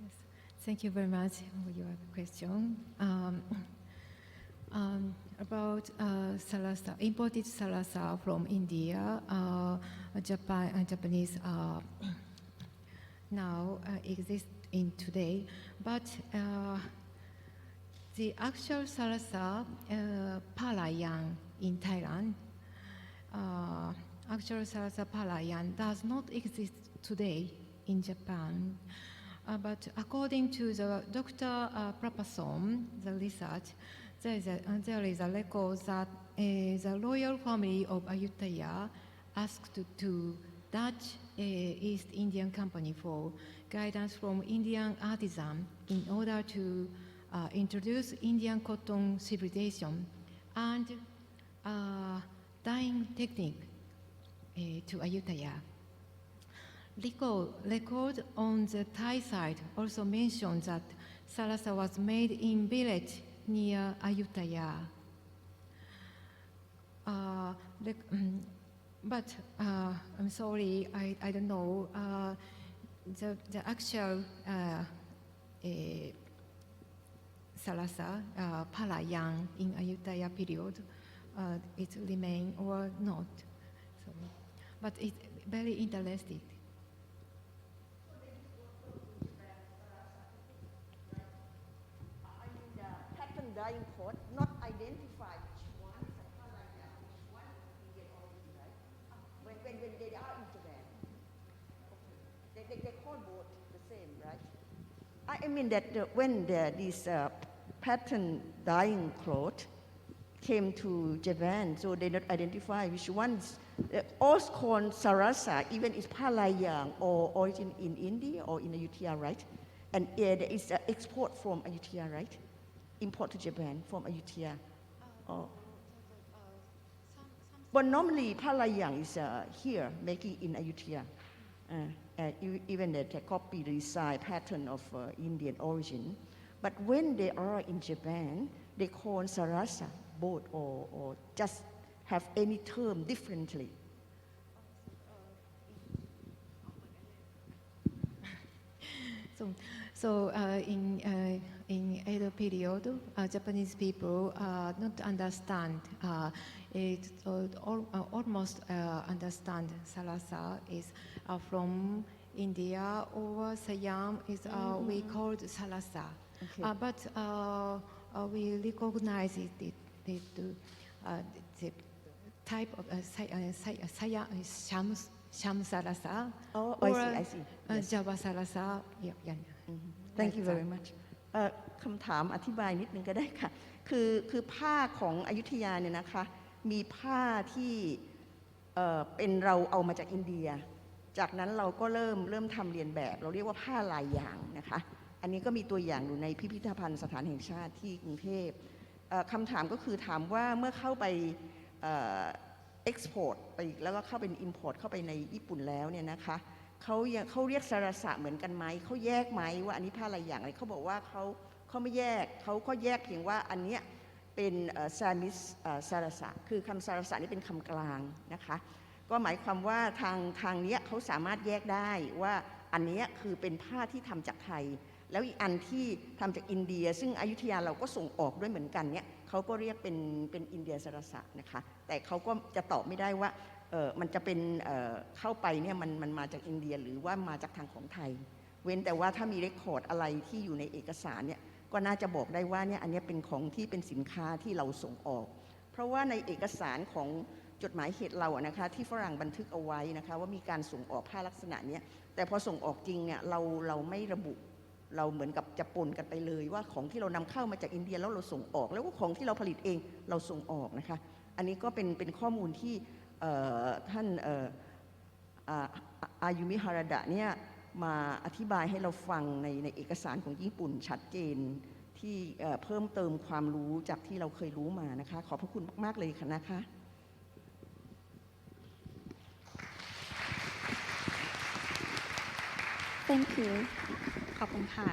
Yes. Thank you very much for your question. About Sarasa, imported Sarasa from India, Japanese now exist in today, but the actual Sarasa palayang in Thailand, actual Sarasa palayang does not exist today in Japan. But according to the Dr. Praphat, the research, there is a record that the royal family of Ayutthaya asked to Dutch East Indian Company for guidance from Indian artisan in order to introduce Indian cotton civilization and dyeing technique to Ayutthaya. Record on the Thai side also mentions that Sarasa was made in village near Ayutthaya. But I'm sorry, I don't know the actual Sarasa palayang in Ayutthaya period, it remain or not. So, but it's very interesting. dying cloth, not identify which one is a Palaya, which one is Indian origin, right? When they are in Japan, okay. They call both the same, right? I mean that when these pattern dyeing cloth came to Japan, so they not identify which ones. All called Sarasa, even is Palayang or origin in India or in Ayutthaya, right? And there is an export from Ayutthaya, right? Import to Japan from Ayutthaya. But normally Palayang is here making in Ayutthaya. Even they copy the design pattern of Indian origin. But when they are in Japan, they call Sarasa both or just have any term differently. So in Edo period, Japanese people not understand it almost understand Sarasa is from India or Siam is we called Sarasa, Okay. but we recognize the type of Sham Sarasa Oh, or I see. Yes. Java Sarasa. Yeah. Thank you very much คำถามอธิบายนิดนึงก็ได้ค่ะคือผ้าของอยุธยาเนี่ยนะคะมีผ้าที่เป็นเราเอามาจากอินเดียจากนั้นเราก็เริ่มทำเรียนแบบเราเรียกว่าผ้าลายยางนะคะอันนี้ก็มีตัวอย่างอยู่ในพิพิธภัณฑ์สถานแห่งชาติที่กรุงเทพคำถามก็คือถามว่าเมื่อเข้าไปexport ไปแล้วก็เข้าเป็น import เข้าไปในญี่ปุ่นแล้วเนี่ยนะคะเขาเรียกสารสะเหมือนกันไหมเขาแยกไหมว่าอันนี้ผ้าลายอย่างอะไรเขาบอกว่าเขาไม่แยกเขาก็แยกเพียงว่าอันเนี้ยเป็นซามิสสารสะคือคำสารสะนี่เป็นคำกลางนะคะก็หมายความว่าทางเนี้ยเขาสามารถแยกได้ว่าอันเนี้ยคือเป็นผ้าที่ทำจากไทยแล้วอีกอันที่ทำจากอินเดียซึ่งอยุธยาเราก็ส่งออกด้วยเหมือนกันเนี้ยเขาก็เรียกเป็นอินเดียสารสะนะคะแต่เขาก็จะตอบไม่ได้ว่ามันจะเป็นเข้าไปเนี่ยมันมาจากอินเดียหรือว่ามาจากทางของไทยเว้นแต่ว่าถ้ามีเรคคอร์ดอะไรที่อยู่ในเอกสารเนี่ยก็น่าจะบอกได้ว่าเนี่ยอันนี้เป็นของที่เป็นสินค้าที่เราส่งออกเพราะว่าในเอกสารของจดหมายเหตุเราอะนะคะที่ฝรั่งบันทึกเอาไว้นะคะว่ามีการส่งออกผ้าลักษณะนี้แต่พอส่งออกจริงเนี่ยเราไม่ระบุเราเหมือนกับจะปนกันไปเลยว่าของที่เรานำเข้ามาจากอินเดียแล้วเราส่งออกแล้วก็ของที่เราผลิตเองเราส่งออกนะคะอันนี้ก็เป็นข้อมูลที่ท่านอายุมิฮาราดะเนี่ยมาอธิบายให้เราฟังในเอกสารของญี่ปุ่นชัดเจนที่เพิ่มเติมความรู้จากที่เราเคยรู้มานะคะขอบพระคุณมากๆเลยค่ะนะคะ Thank you. ขอบคุณค่ะ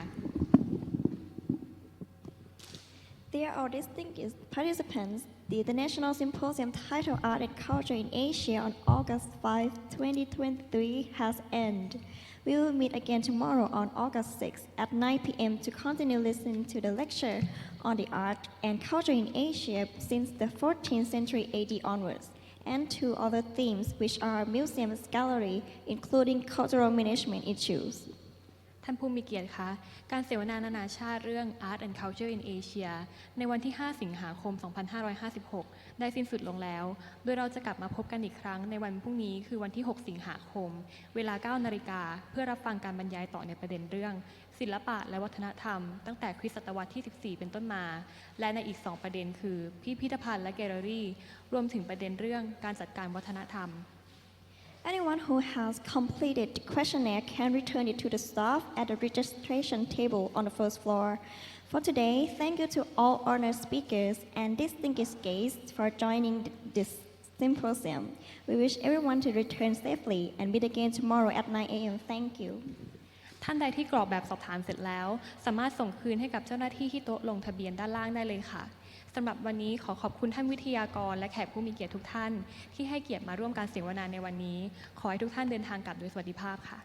Dear all distinguished participants, the International Symposium titled Art and Culture in Asia on August 5, 2023 has ended. We will meet again tomorrow on August 6 at 9 p.m. to continue listening to the lecture on the art and culture in Asia since the 14th century AD onwards, and two other themes which are museum gallery, including cultural management issues. ท่านผู้มีเกียรติคะการเสวนานานาชาติเรื่อง Art and Culture in Asia ในวันที่ 5 สิงหาคม 2556 ได้สิ้นสุดลงแล้ว โดยเราจะกลับมาพบกันอีกครั้งในวันพรุ่งนี้คือวันที่ 6 สิงหาคม เวลา 9 นาฬิกาเพื่อรับฟังการบรรยายต่อในประเด็นเรื่องศิลปะและวัฒนธรรมตั้งแต่คริสตศตวรรษที่ 14 เป็นต้นมา และในอีก 2 ประเด็นคือพิพิธภัณฑ์และแกลเลอรี่รวมถึงประเด็นเรื่องการจัดการวัฒนธรรมAnyone who has completed the questionnaire can return it to the staff at the registration table on the first floor. For today, thank you to all honored speakers and distinguished guests for joining this symposium. We wish everyone to return safely and meet again tomorrow at 9 a.m. Thank you. ท่านใดที่กรอกแบบสอบถามเสร็จแล้วสามารถส่งคืนให้กับเจ้าหน้าที่ที่โต๊ะลงทะเบียนด้านล่างได้เลยค่ะสำหรับวันนี้ขอขอบคุณท่านวิทยากรและแขกผู้มีเกียรติทุกท่านที่ให้เกียรติมาร่วมการเสวนาในวันนี้ขอให้ทุกท่านเดินทางกลับโดยสวัสดิภาพค่ะ